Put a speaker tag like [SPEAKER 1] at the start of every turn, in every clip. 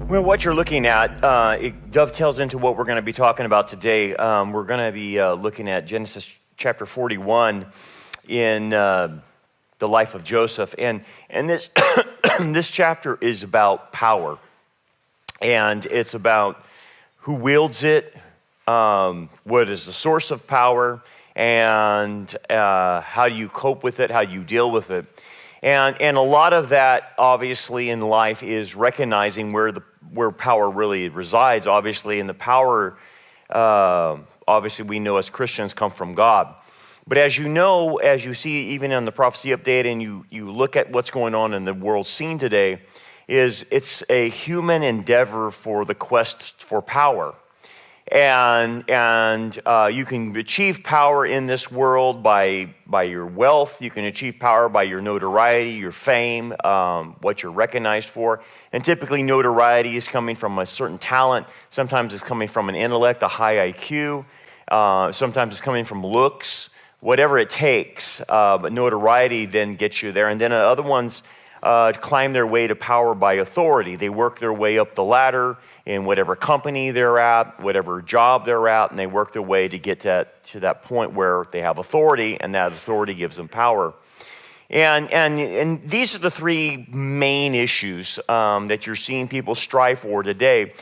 [SPEAKER 1] Well, what you're looking at, it dovetails into what we're going to be talking about today. We're going to be looking at Genesis chapter 41 in the life of Joseph. And this, this chapter is about power. And it's about who wields it, what is the source of power, and how you cope with it, how you deal with it. And a lot of that, obviously, in life is recognizing where power really resides. Obviously, and the power, obviously, we know as Christians come from God. But as you know, as you see even in the prophecy update, and you look at what's going on in the world scene today, it's a human endeavor for the quest for power. And you can achieve power in this world by your wealth. You can achieve power by your notoriety, your fame, what you're recognized for. And typically notoriety is coming from a certain talent. Sometimes it's coming from an intellect, a high IQ. Sometimes it's coming from looks, whatever it takes. But notoriety then gets you there. And then other ones climb their way to power by authority. They work their way up the ladder in whatever company they're at, whatever job they're at, and they work their way to get to that point where they have authority, and that authority gives them power. And these are the three main issues that you're seeing people strive for today.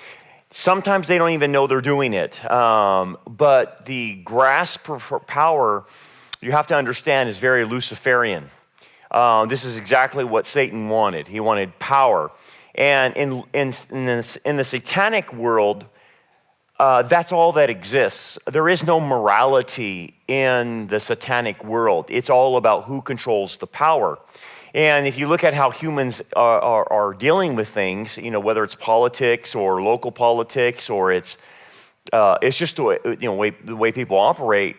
[SPEAKER 1] Sometimes they don't even know they're doing it, but the grasp for power, you have to understand, is very Luciferian. This is exactly what Satan wanted. He wanted power. And in the satanic world, that's all that exists. There is no morality in the satanic world. It's all about who controls the power. And if you look at how humans are dealing with things, you know, whether it's politics or local politics, or it's just the way people operate,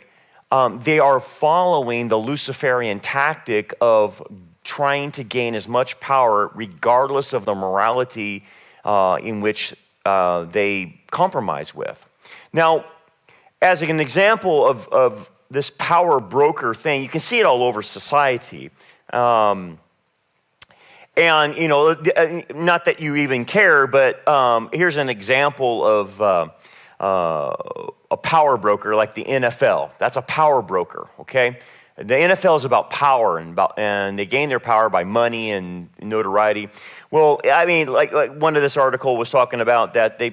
[SPEAKER 1] they are following the Luciferian tactic of trying to gain as much power regardless of the morality in which they compromise with. Now, as an example of this power broker thing, you can see it all over society. And, you know, not that you even care, but here's an example of a power broker like the NFL. That's a power broker, okay? The NFL is about power, and they gain their power by money and notoriety. Well, I mean, like one of this article was talking about that they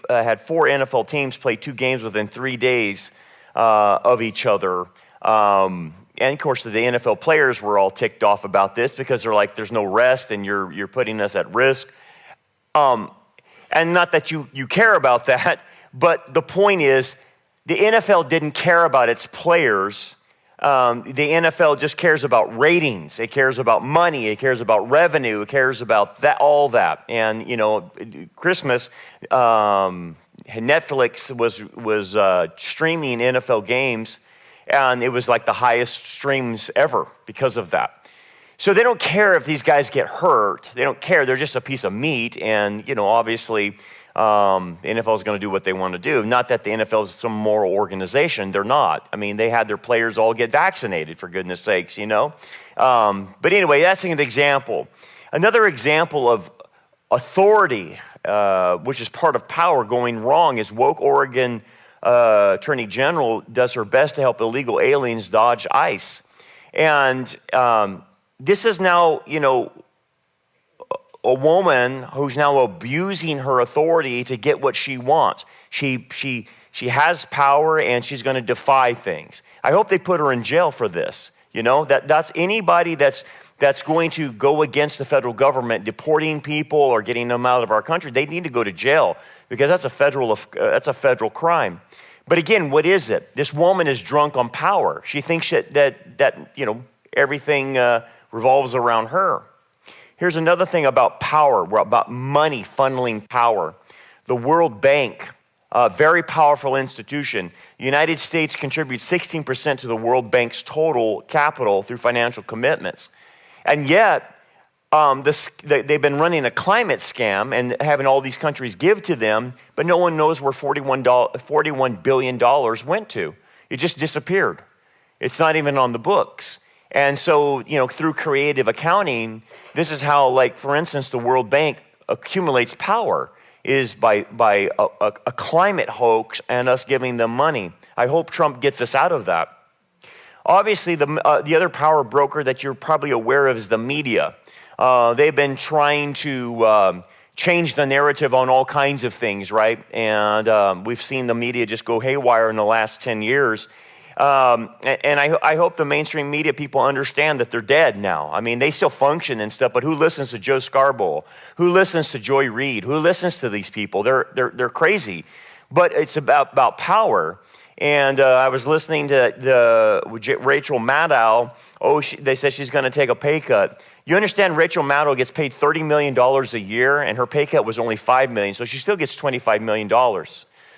[SPEAKER 1] had 4 NFL teams play 2 games within 3 days of each other. And of course, the NFL players were all ticked off about this because they're like, "There's no rest, and you're putting us at risk." And not that you care about that, but the point is, the NFL didn't care about its players. The NFL just cares about ratings. It cares about money. It cares about revenue. It cares about all that. And you know, Christmas, Netflix was streaming NFL games, and it was like the highest streams ever because of that. So they don't care if these guys get hurt. They don't care. They're just a piece of meat. And you know, obviously, the NFL is going to do what they want to do. Not that the NFL is some moral organization. They're not. I mean, they had their players all get vaccinated, for goodness sakes, you know. But anyway, that's an example. Another example of authority, which is part of power, going wrong is woke Oregon Attorney General does her best to help illegal aliens dodge ICE. And this is now, you know, a woman who's now abusing her authority to get what she wants. She has power, and she's going to defy things. I hope they put her in jail for this. You know, that's anybody that's going to go against the federal government, deporting people or getting them out of our country. They need to go to jail because that's a federal crime. But again, what is it? This woman is drunk on power. She thinks that you know, everything revolves around her. Here's another thing about power, about money funneling power. The World Bank, a very powerful institution. The United States contributes 16% to the World Bank's total capital through financial commitments. And yet, they've been running a climate scam and having all these countries give to them, but no one knows where $41 billion went to. It just disappeared. It's not even on the books. And so, you know, through creative accounting, this is how, like, for instance, the World Bank accumulates power. is by a climate hoax and us giving them money. I hope Trump gets us out of that. Obviously, the other power broker that you're probably aware of is the media. They've been trying to change the narrative on all kinds of things, right? And we've seen the media just go haywire in the last 10 years. And I hope the mainstream media people understand that they're dead now. I mean, they still function and stuff, but who listens to Joe Scarborough? Who listens to Joy Reid? Who listens to these people? They're crazy. But it's about power. And I was listening to Rachel Maddow. They said she's going to take a pay cut. You understand Rachel Maddow gets paid $30 million a year, and her pay cut was only $5 million, so she still gets $25 million.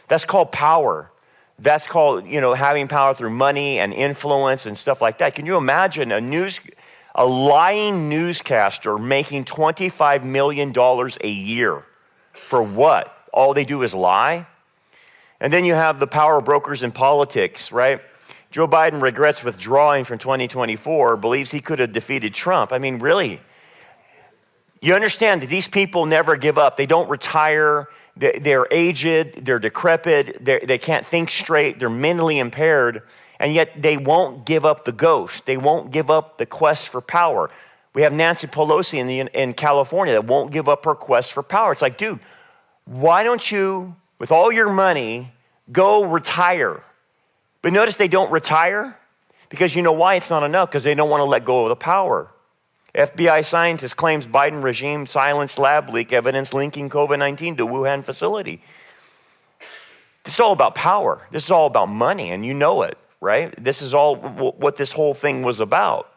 [SPEAKER 1] That's called power. That's called, having power through money and influence and stuff like that. Can you imagine a lying newscaster making $25 million a year? For what? All they do is lie? And then you have the power brokers in politics, right? Joe Biden regrets withdrawing from 2024, believes he could have defeated Trump. I mean, really? You understand that these people never give up. They don't retire. They're aged. They're decrepit. They can't think straight. They're mentally impaired. And yet they won't give up the ghost. They won't give up the quest for power. We have Nancy Pelosi in California that won't give up her quest for power. It's like, dude, why don't you, with all your money, go retire? But notice they don't retire because you know why? It's not enough, because they don't want to let go of the power. FBI scientist claims Biden regime silenced lab leak evidence linking COVID-19 to Wuhan facility. This is all about power. This is all about money, and you know it, right? This is all what this whole thing was about.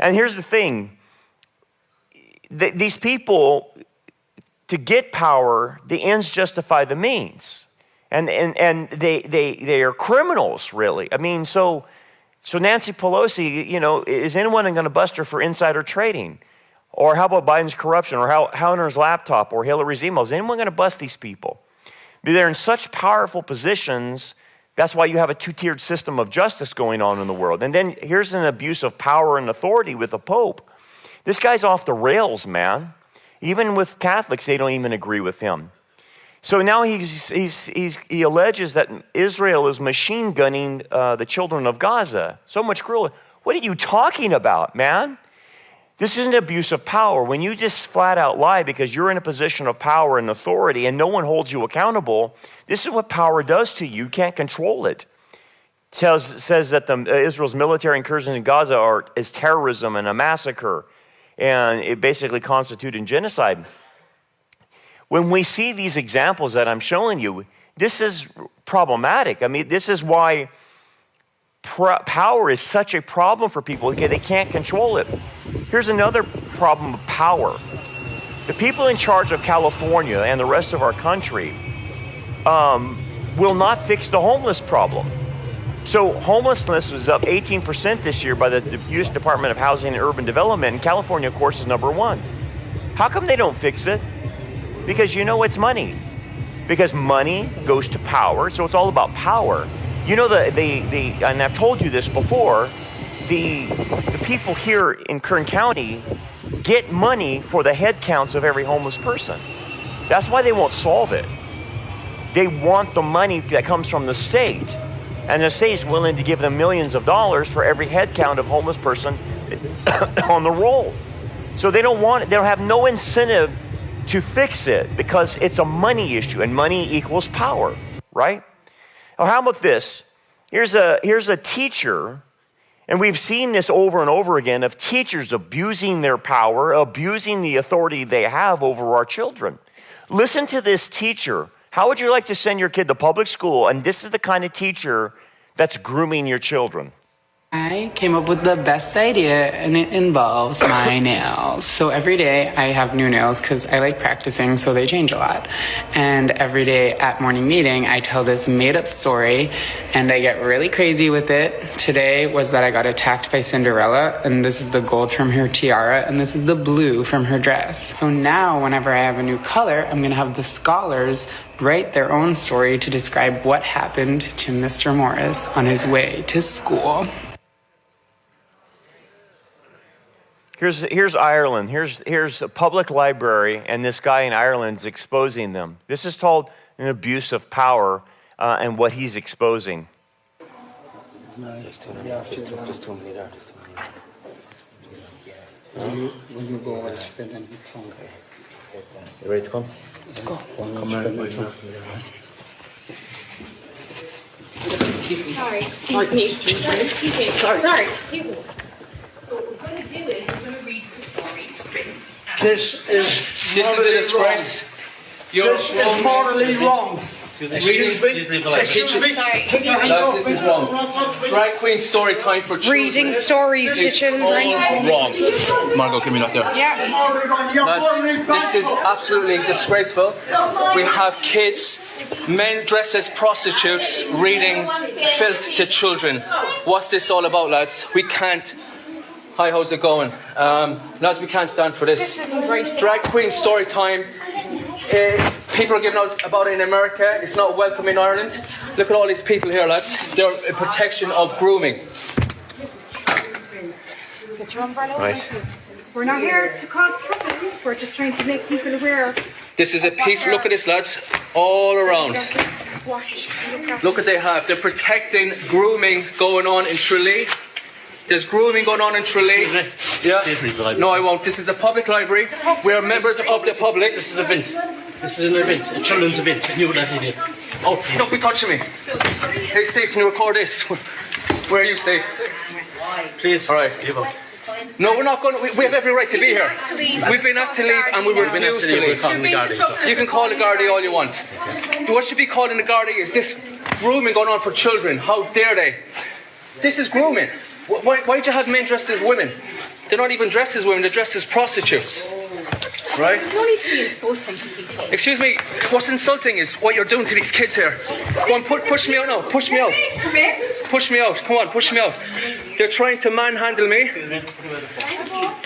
[SPEAKER 1] And here's the thing. These people, to get power, the ends justify the means. And they are criminals, really. I mean, so Nancy Pelosi, is anyone going to bust her for insider trading? Or how about Biden's corruption? Or Hunter's laptop? Or Hillary's emails? Is anyone going to bust these people? They're in such powerful positions. That's why you have a two-tiered system of justice going on in the world. And then here's an abuse of power and authority with the Pope. This guy's off the rails, man. Even with Catholics, they don't even agree with him. So now he alleges that Israel is machine gunning the children of Gaza. So much cruelty. What are you talking about, man? This is an abuse of power. When you just flat out lie because you're in a position of power and authority and no one holds you accountable, this is what power does to you. You can't control it. Says that Israel's military incursions in Gaza is terrorism and a massacre, and it basically constituted genocide. When we see these examples that I'm showing you, this is problematic. I mean, this is why power is such a problem for people. Okay, they can't control it. Here's another problem of power. The people in charge of California and the rest of our country will not fix the homeless problem. So homelessness was up 18% this year by the U.S. Department of Housing and Urban Development, and California, of course, is number one. How come they don't fix it? Because it's money. Because money goes to power, so it's all about power. And I've told you this before, the people here in Kern County get money for the head counts of every homeless person. That's why they won't solve it. They want the money that comes from the state, and the state is willing to give them millions of dollars for every head count of homeless person on the roll. So they don't want it. They don't have no incentive to fix it because it's a money issue, and money equals power, right? Or how about this? Here's a teacher, and we've seen this over and over again, of teachers abusing their power, abusing the authority they have over our children. Listen to this teacher. How would you like to send your kid to public school, and this is the kind of teacher that's grooming your children?
[SPEAKER 2] I came up with the best idea, and it involves my nails. So every day I have new nails because I like practicing, so they change a lot. And every day at morning meeting, I tell this made-up story, and I get really crazy with it. Today was that I got attacked by Cinderella, and this is the gold from her tiara, and this is the blue from her dress. So now, whenever I have a new color, I'm going to have the scholars write their own story to describe what happened to Mr. Morris on his way to school.
[SPEAKER 1] Here's Ireland. Here's a public library, and this guy in Ireland is exposing them. This is called an abuse of power, and what he's exposing.
[SPEAKER 3] There's too many there. When you go, I'll spend any tongue.
[SPEAKER 4] You ready to come?
[SPEAKER 3] Let's go. Come
[SPEAKER 5] Excuse me. Sorry, excuse me. Excuse me. Sorry, excuse me. So what we're going to do is we're going to read the story.
[SPEAKER 3] This is
[SPEAKER 6] a disgrace.
[SPEAKER 3] This is morally wrong.
[SPEAKER 6] Excuse me.
[SPEAKER 3] Take your hand off.
[SPEAKER 6] This is wrong. Drag queen story time for children.
[SPEAKER 7] Reading stories to children.
[SPEAKER 6] All wrong. Margot, give me that there.
[SPEAKER 7] Yeah.
[SPEAKER 6] Lads, this is absolutely disgraceful. We have kids, men dressed as prostitutes, reading filth to children. What's this all about, lads? We can't. Hi, how's it going? Lads, we can't stand for this.
[SPEAKER 7] This isn't right.
[SPEAKER 6] Drag queen story time. People are giving out about it in America. It's not welcome in Ireland. Look at all these people here, lads. They're a protection of grooming.
[SPEAKER 7] Get your umbrella.
[SPEAKER 4] Right.
[SPEAKER 7] We're not here to cause trouble. We're just trying to make people aware.
[SPEAKER 6] This is a piece. Look at this, lads. All around.
[SPEAKER 7] Watch.
[SPEAKER 6] Look what they have. They're protecting grooming going on in Tralee. There's grooming going on in Tralee. Yeah. No, I won't. This is a public library. We are members of the public.
[SPEAKER 4] This is an event, a children's event. You let it in.
[SPEAKER 6] Oh, don't be touching me. Hey, Steve, can you record this? Where are you, Steve?
[SPEAKER 4] Please.
[SPEAKER 6] All right. No, we're not going to. We have every right to be here. We've been asked to leave and we refuse to leave. You can call the Gardaí all you want. What should be called in the Gardaí is this grooming going on for children. How dare they? This is grooming. Why'd you have men dressed as women? They're not even dressed as women, they're dressed as prostitutes. Right?
[SPEAKER 5] You don't need to be insulting to people.
[SPEAKER 6] Excuse me, what's insulting is what you're doing to these kids here. Go on, push me out now, push me out. Push me out, come on, push me out. You're trying to manhandle me.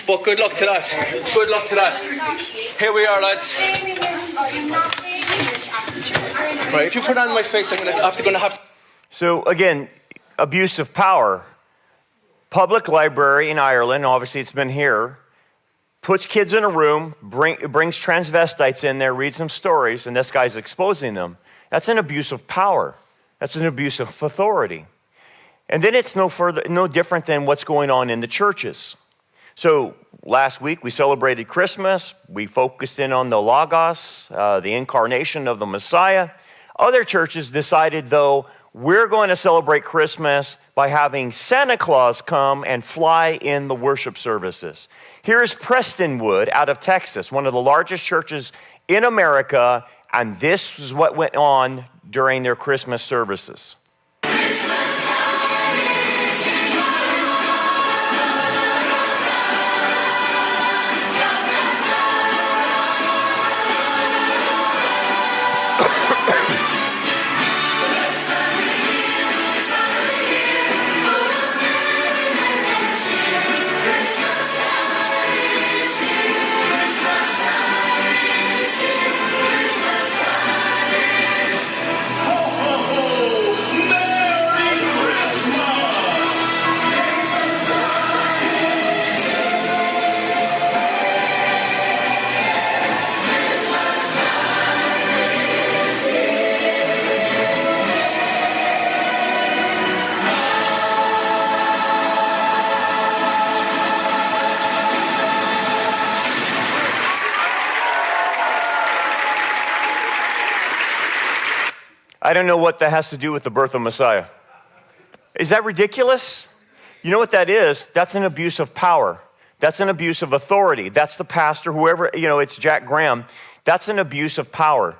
[SPEAKER 6] But good luck to that. Good luck to that. Here we are, lads. Right, if you put it on my face, I'm gonna have to...
[SPEAKER 1] So again, abuse of power. Public library in Ireland, obviously it's been here, puts kids in a room, brings transvestites in there, reads some stories, and this guy's exposing them. That's an abuse of power. That's an abuse of authority. And then it's no different than what's going on in the churches. So last week we celebrated Christmas. We focused in on the Logos, the incarnation of the Messiah. Other churches decided, though, we're going to celebrate Christmas by having Santa Claus come and fly in the worship services. Here's Prestonwood out of Texas, one of the largest churches in America, and this is what went on during their Christmas services. I don't know what that has to do with the birth of Messiah. Is that ridiculous? You know what that is? That's an abuse of power. That's an abuse of authority. That's the pastor, whoever, it's Jack Graham. That's an abuse of power.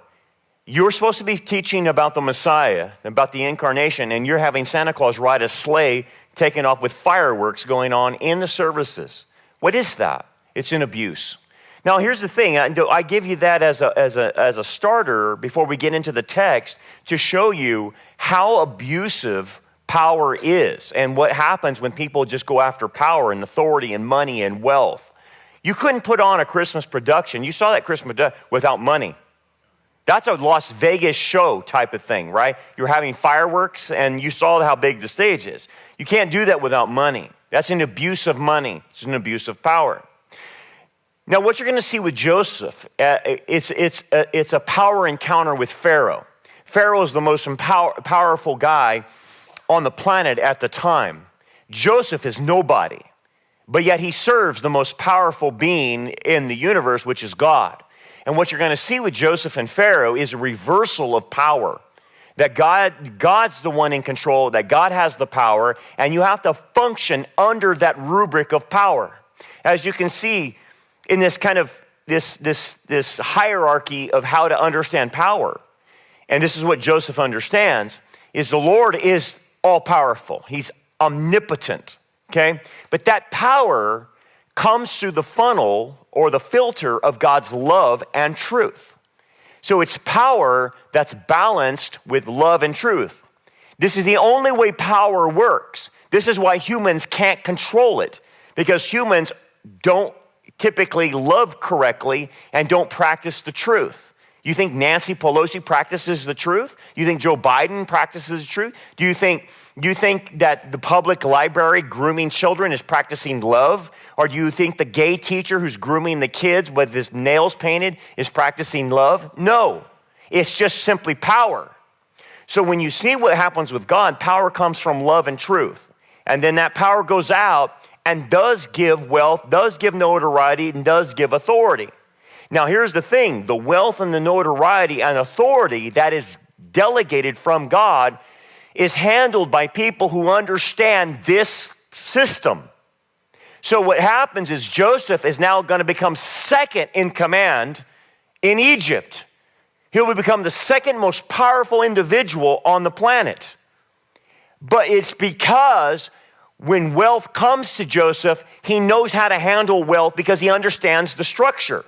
[SPEAKER 1] You're supposed to be teaching about the Messiah, about the incarnation, and you're having Santa Claus ride a sleigh taken off with fireworks going on in the services. What is that? It's an abuse. Now, here's the thing. I give you that as a starter before we get into the text to show you how abusive power is and what happens when people just go after power and authority and money and wealth. You couldn't put on a Christmas production. You saw that Christmas without money. That's a Las Vegas show type of thing, right? You're having fireworks and you saw how big the stage is. You can't do that without money. That's an abuse of money. It's an abuse of power. Now, what you're going to see with Joseph, it's a power encounter with Pharaoh. Pharaoh is the most powerful guy on the planet at the time. Joseph is nobody, but yet he serves the most powerful being in the universe, which is God. And what you're going to see with Joseph and Pharaoh is a reversal of power. That God's the one in control, that God has the power, and you have to function under that rubric of power. As you can see in this kind of this hierarchy of how to understand power, and this is what Joseph understands, is the Lord is all-powerful. He's omnipotent, okay? But that power comes through the funnel or the filter of God's love and truth. So it's power that's balanced with love and truth. This is the only way power works. This is why humans can't control it, because humans don't typically love correctly and don't practice the truth. You think Nancy Pelosi practices the truth? You think Joe Biden practices the truth? Do you think that the public library grooming children is practicing love? Or do you think the gay teacher who's grooming the kids with his nails painted is practicing love? No, it's just simply power. So when you see what happens with God, power comes from love and truth. And then that power goes out and does give wealth, does give notoriety, and does give authority. Now, here's the thing. The wealth and the notoriety and authority that is delegated from God is handled by people who understand this system. So what happens is Joseph is now going to become second in command in Egypt. He'll become the second most powerful individual on the planet. But it's because when wealth comes to Joseph, he knows how to handle wealth because he understands the structure.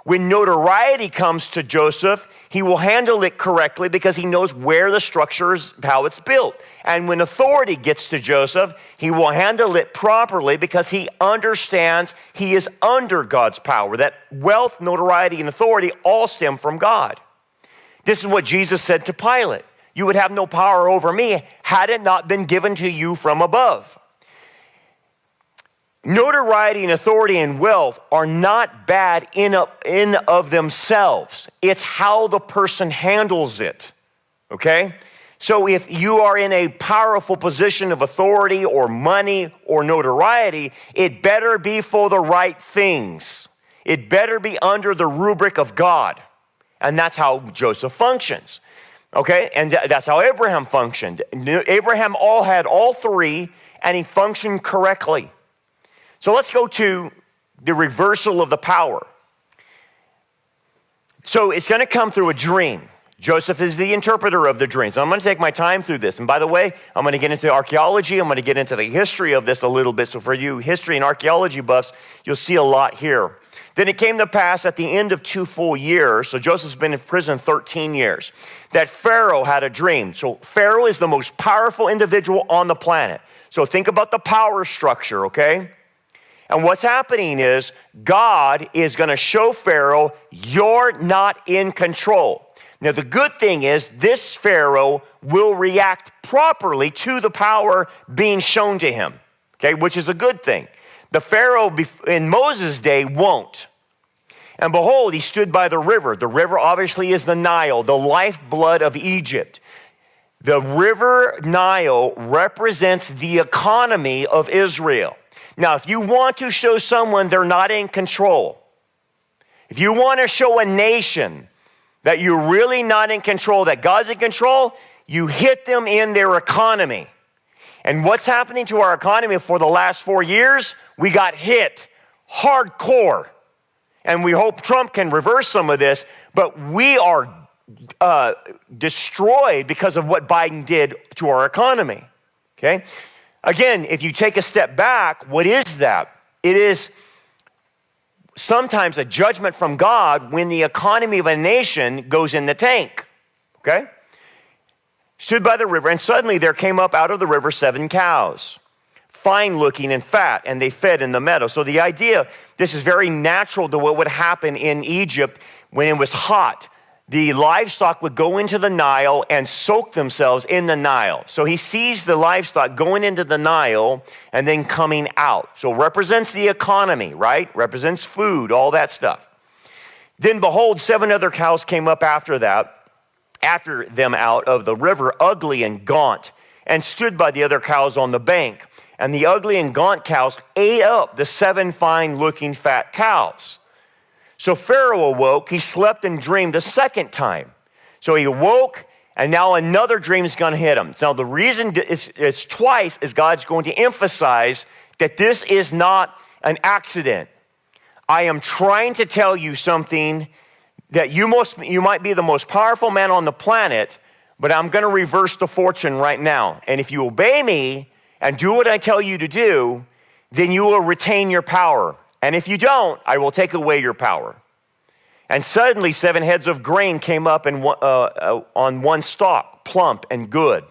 [SPEAKER 1] When notoriety comes to Joseph, he will handle it correctly because he knows where the structure is, how it's built. And when authority gets to Joseph, he will handle it properly because he understands he is under God's power, that wealth, notoriety, and authority all stem from God. This is what Jesus said to Pilate. You would have no power over me had it not been given to you from above. Notoriety and authority and wealth are not bad in of themselves. It's how the person handles it, okay? So if you are in a powerful position of authority or money or notoriety, it better be for the right things. It better be under the rubric of God. And that's how Joseph functions, okay? And that's how Abraham functioned. Abraham had all three, and he functioned correctly. So let's go to the reversal of the power. So it's going to come through a dream. Joseph is the interpreter of the dreams. So I'm going to take my time through this. And by the way, I'm going to get into archaeology. I'm going to get into the history of this a little bit. So for you history and archaeology buffs, you'll see a lot here. Then it came to pass at the end of 2 full years, so Joseph's been in prison 13 years, that Pharaoh had a dream. So Pharaoh is the most powerful individual on the planet. So think about the power structure, okay? And what's happening is God is going to show Pharaoh, you're not in control. Now, the good thing is this Pharaoh will react properly to the power being shown to him, okay, which is a good thing. The Pharaoh in Moses' day won't. And behold, he stood by the river. The river obviously is the Nile, the lifeblood of Egypt. The river Nile represents the economy of Israel. Now, if you want to show someone they're not in control, if you want to show a nation that you're really not in control, that God's in control, you hit them in their economy. And what's happening to our economy for the last 4 years? We got hit hardcore. And we hope Trump can reverse some of this, but we are destroyed because of what Biden did to our economy, okay? Again, if you take a step back, what is that? It is sometimes a judgment from God when the economy of a nation goes in the tank, okay? Stood by the river, and suddenly there came up out of the river 7 cows, fine looking and fat, and they fed in the meadow. So the idea, this is very natural to what would happen in Egypt when it was hot. the livestock would go into the Nile and soak themselves in the Nile. So he sees the livestock going into the Nile and then coming out. So it represents the economy, right? Represents food, all that stuff. Then behold, 7 other cows came up after them out of the river, ugly and gaunt, and stood by the other cows on the bank. And the ugly and gaunt cows ate up the 7 fine-looking fat cows. So Pharaoh awoke, he slept and dreamed a second time. So he awoke, and now another dream is going to hit him. Now the reason it's twice is God's going to emphasize that this is not an accident. I am trying to tell you something that you might be the most powerful man on the planet, but I'm going to reverse the fortune right now. And if you obey me and do what I tell you to do, then you will retain your power. And if you don't, I will take away your power. And suddenly 7 heads of grain came up on one stalk, plump and good.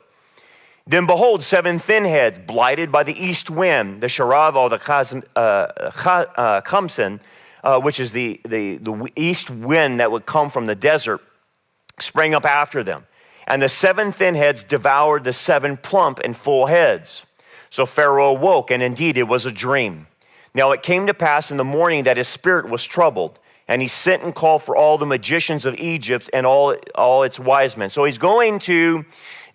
[SPEAKER 1] Then behold, 7 thin heads, blighted by the east wind, the sharav or the khamsin, which is the east wind that would come from the desert, sprang up after them. And the 7 thin heads devoured the 7 plump and full heads. So Pharaoh awoke, and indeed it was a dream. Now it came to pass in the morning that his spirit was troubled, and he sent and called for all the magicians of Egypt and all its wise men. So he's going to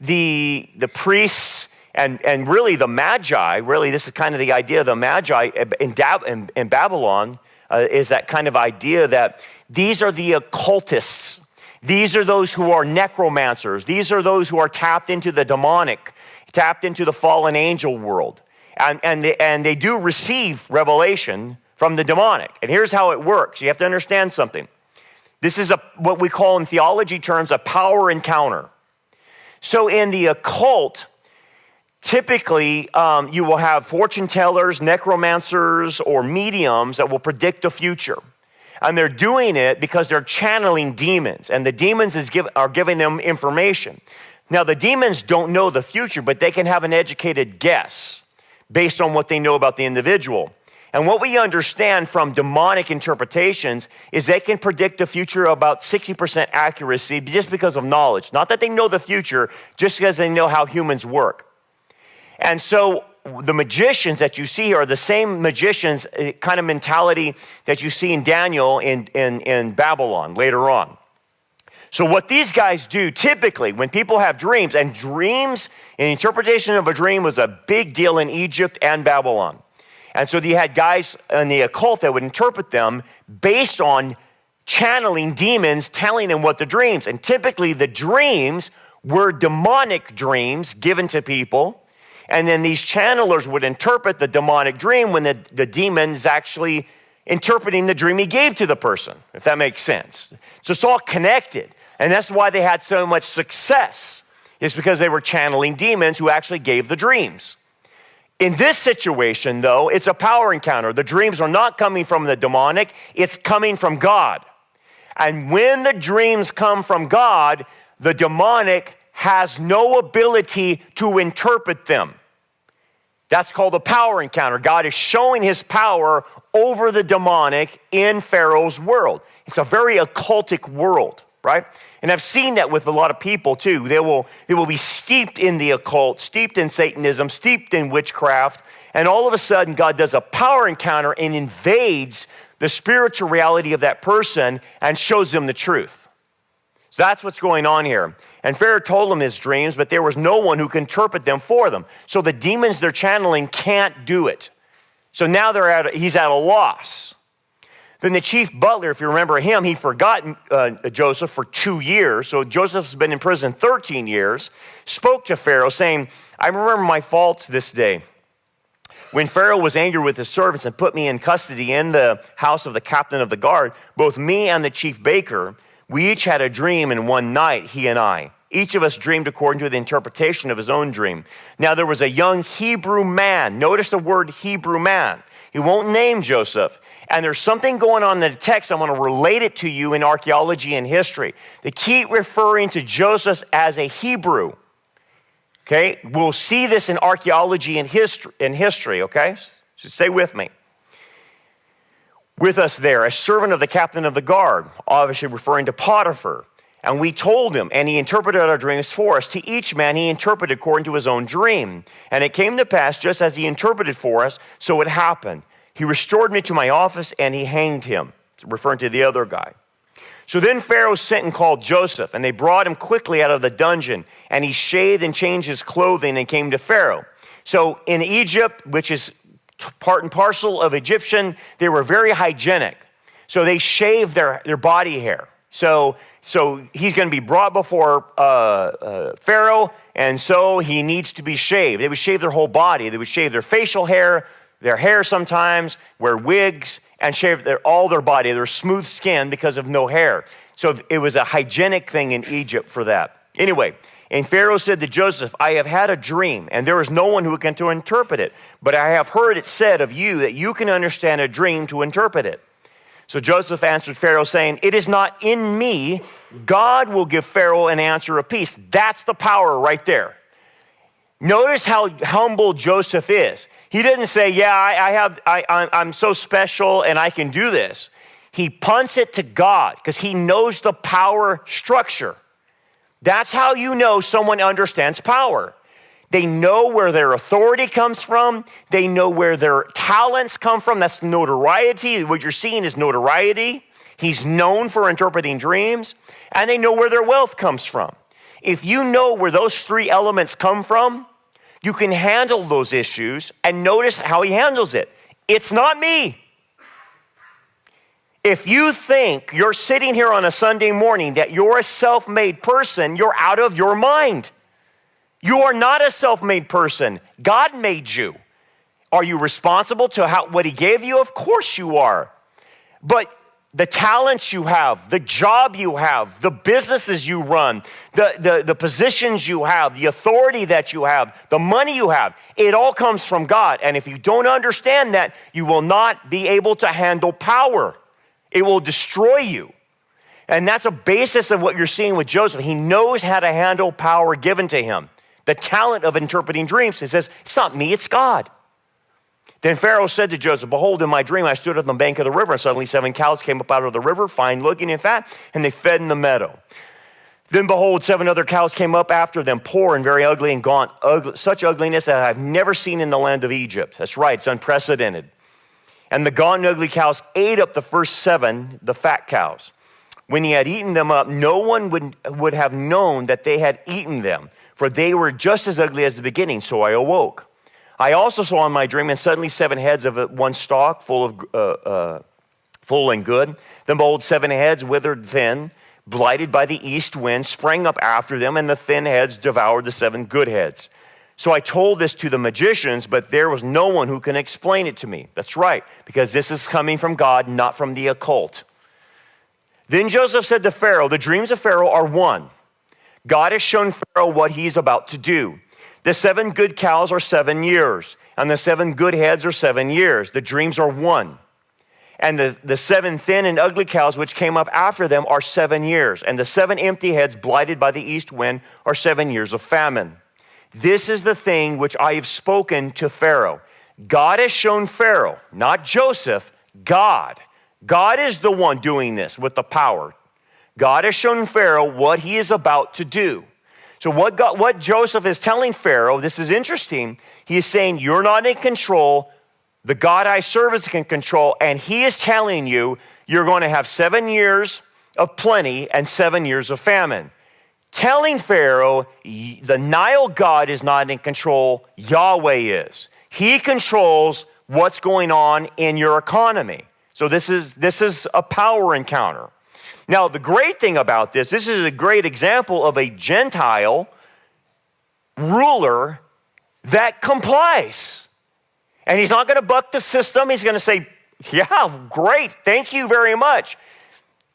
[SPEAKER 1] the priests and really the magi. Really, this is kind of the idea of the magi in Babylon, is that kind of idea that these are the occultists. These are those who are necromancers. These are those who are tapped into the demonic, tapped into the fallen angel world. And they do receive revelation from the demonic. And here's how it works. You have to understand something. This is what we call in theology terms a power encounter. So in the occult, typically you will have fortune tellers, necromancers, or mediums that will predict the future. And they're doing it because they're channeling demons. And the demons are giving them information. Now the demons don't know the future, but they can have an educated guess based on what they know about the individual. And what we understand from demonic interpretations is they can predict the future about 60% accuracy just because of knowledge. Not that they know the future, just because they know how humans work. And so the magicians that you see are the same magicians kind of mentality that you see in Daniel in Babylon later on. So what these guys do typically when people have dreams, and dreams, an interpretation of a dream was a big deal in Egypt and Babylon. And so you had guys in the occult that would interpret them based on channeling demons, telling them what the dreams. And typically the dreams were demonic dreams given to people. And then these channelers would interpret the demonic dream when the demon's actually interpreting the dream he gave to the person, if that makes sense. So it's all connected. And that's why they had so much success, is because they were channeling demons who actually gave the dreams. In this situation, though, it's a power encounter. The dreams are not coming from the demonic, it's coming from God. And when the dreams come from God, the demonic has no ability to interpret them. That's called a power encounter. God is showing his power over the demonic in Pharaoh's world. It's a very occultic world, right? And I've seen that with a lot of people too. They will be steeped in the occult, steeped in Satanism, steeped in witchcraft, and all of a sudden God does a power encounter and invades the spiritual reality of that person and shows them the truth. So that's what's going on here. And Pharaoh told them his dreams, but there was no one who could interpret them for them. So the demons they're channeling can't do it. So now he's at a loss. Then the chief butler, if you remember him, he forgot Joseph for 2 years. So Joseph's been in prison 13 years, spoke to Pharaoh saying, I remember my faults this day. When Pharaoh was angry with his servants and put me in custody in the house of the captain of the guard, both me and the chief baker, we each had a dream in one night, he and I. Each of us dreamed according to the interpretation of his own dream. Now there was a young Hebrew man. Notice the word Hebrew man. He won't name Joseph. And there's something going on in the text. I want to relate it to you in archaeology and history. They keep referring to Joseph as a Hebrew. Okay? We'll see this in archaeology and history, okay? So stay with me. With us there, a servant of the captain of the guard, obviously referring to Potiphar. And we told him, and he interpreted our dreams for us. To each man he interpreted according to his own dream. And it came to pass just as he interpreted for us, so it happened. He restored me to my office, and he hanged him, referring to the other guy. So then Pharaoh sent and called Joseph, and they brought him quickly out of the dungeon. And he shaved and changed his clothing and came to Pharaoh. So in Egypt, which is part and parcel of Egyptian, they were very hygienic. So they shaved their body hair. So he's going to be brought before Pharaoh, and so he needs to be shaved. They would shave their whole body. They would shave their facial hair, their hair sometimes, wear wigs, and shave all their body. They're smooth skin because of no hair. So it was a hygienic thing in Egypt for that. Anyway, and Pharaoh said to Joseph, I have had a dream, and there is no one who can interpret it. But I have heard it said of you that you can understand a dream to interpret it. So Joseph answered Pharaoh, saying, it is not in me. God will give Pharaoh an answer of peace. That's the power right there. Notice how humble Joseph is. He didn't say, yeah, I'm so special and I can do this. He punts it to God because he knows the power structure. That's how you know someone understands power. They know where their authority comes from. They know where their talents come from. That's notoriety. What you're seeing is notoriety. He's known for interpreting dreams. And they know where their wealth comes from. If you know where those three elements come from, you can handle those issues. And notice how he handles it. It's not me. If you think you're sitting here on a Sunday morning that you're a self-made person, you're out of your mind. You are not a self-made person. God made you. Are you responsible to what he gave you? Of course you are. But the talents you have, the job you have, the businesses you run, the positions you have, the authority that you have, the money you have, it all comes from God. And if you don't understand that, you will not be able to handle power. It will destroy you. And that's a basis of what you're seeing with Joseph. He knows how to handle power given to him. The talent of interpreting dreams. He says, it's not me, it's God. Then Pharaoh said to Joseph, behold, in my dream I stood on the bank of the river, and suddenly 7 cows came up out of the river, fine looking and fat, and they fed in the meadow. Then behold, 7 other cows came up after them, poor and very ugly and gaunt, such ugliness that I've never seen in the land of Egypt. That's right, it's unprecedented. And the gaunt and ugly cows ate up the first 7, the fat cows. When he had eaten them up, no one would have known that they had eaten them, for they were just as ugly as the beginning, so I awoke. I also saw in my dream, and suddenly 7 heads of one stalk, full and good. Then behold, 7 heads, withered thin, blighted by the east wind, sprang up after them, and the thin heads devoured the 7 good heads. So I told this to the magicians, but there was no one who can explain it to me. That's right, because this is coming from God, not from the occult. Then Joseph said to Pharaoh, the dreams of Pharaoh are one. God has shown Pharaoh what he's about to do. The 7 good cows are 7 years, and the 7 good heads are 7 years. The dreams are one. And the 7 thin and ugly cows which came up after them are 7 years. And the 7 empty heads blighted by the east wind are 7 years of famine. This is the thing which I have spoken to Pharaoh. God has shown Pharaoh, not Joseph, God. God is the one doing this with the power. God has shown Pharaoh what he is about to do. So what Joseph is telling Pharaoh, this is interesting. He is saying, you're not in control. The God I serve is in control. And he is telling you, you're going to have 7 years of plenty and 7 years of famine. Telling Pharaoh, the Nile God is not in control. Yahweh is. He controls what's going on in your economy. So this is a power encounter. Now, the great thing about this is a great example of a Gentile ruler that complies. And he's not going to buck the system. He's going to say, yeah, great, thank you very much.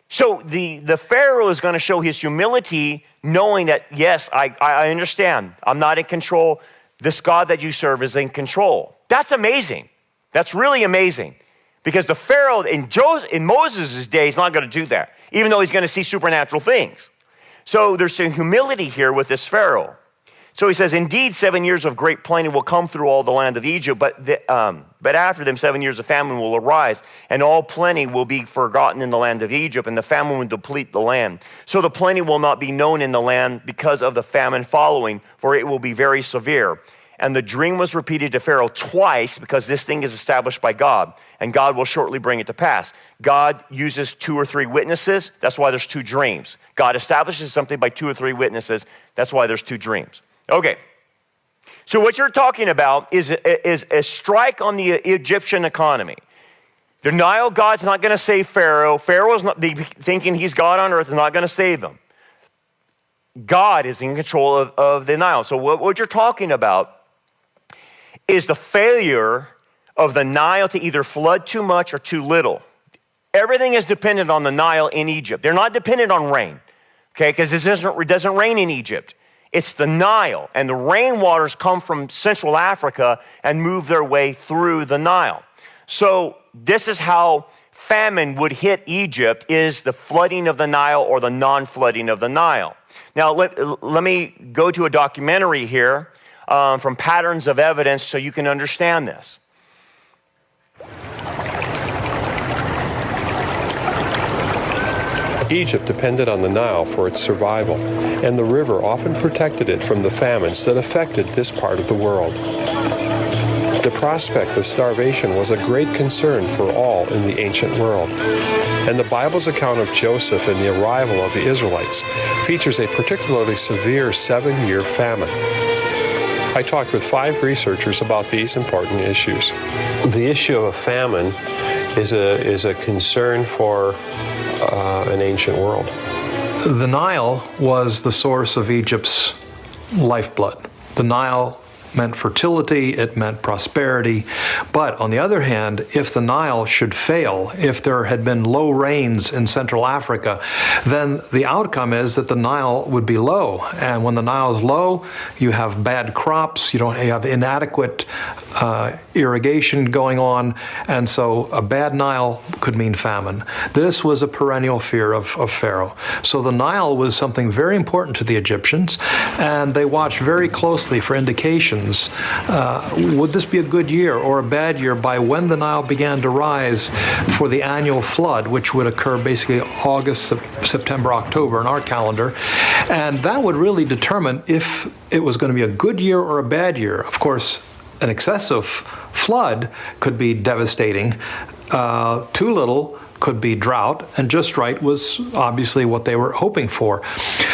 [SPEAKER 1] So the Pharaoh is going to show his humility, knowing that, yes, I understand. I'm not in control. This God that you serve is in control. That's amazing. That's really amazing. Because the Pharaoh in Moses' day is not going to do that, even though he's going to see supernatural things. So there's some humility here with this Pharaoh. So he says, indeed, 7 years of great plenty will come through all the land of Egypt, but after them 7 years of famine will arise, and all plenty will be forgotten in the land of Egypt, and the famine will deplete the land. So the plenty will not be known in the land because of the famine following, for it will be very severe. And the dream was repeated to Pharaoh twice because this thing is established by God, and God will shortly bring it to pass. God uses 2 or 3 witnesses. That's why there's 2 dreams. God establishes something by 2 or 3 witnesses. That's why there's 2 dreams. Okay. So what you're talking about is a strike on the Egyptian economy. The Nile God's not going to save Pharaoh. Pharaoh's not thinking he's God on earth, is not going to save him. God is in control of the Nile. So what you're talking about is the failure of the Nile to either flood too much or too little. Everything is dependent on the Nile in Egypt. They're not dependent on rain, okay? Because it doesn't rain in Egypt. It's the Nile, and the rainwaters come from Central Africa and move their way through the Nile. So this is how famine would hit Egypt, is the flooding of the Nile or the non-flooding of the Nile. Now, let me go to a documentary here from Patterns of Evidence so you can understand this.
[SPEAKER 8] Egypt depended on the Nile for its survival, and the river often protected it from the famines that affected this part of the world. The prospect of starvation was a great concern for all in the ancient world, and the Bible's account of Joseph and the arrival of the Israelites features a particularly severe 7-year famine. I talked with 5 researchers about these important issues. The issue of famine is a concern for an ancient world.
[SPEAKER 9] The Nile was the source of Egypt's lifeblood. The Nile meant fertility, it meant prosperity. But on the other hand, if the Nile should fail, if there had been low rains in Central Africa, then the outcome is that the Nile would be low. And when the Nile is low, you have bad crops, you have inadequate irrigation going on, and so a bad Nile could mean famine. This was a perennial fear of Pharaoh. So the Nile was something very important to the Egyptians, and they watched very closely for indications. Would this be a good year or a bad year by when the Nile began to rise for the annual flood, which would occur basically August, September, October in our calendar. And that would really determine if it was going to be a good year or a bad year. Of course, an excessive flood could be devastating. Too little could be drought, and just right was obviously what they were hoping for.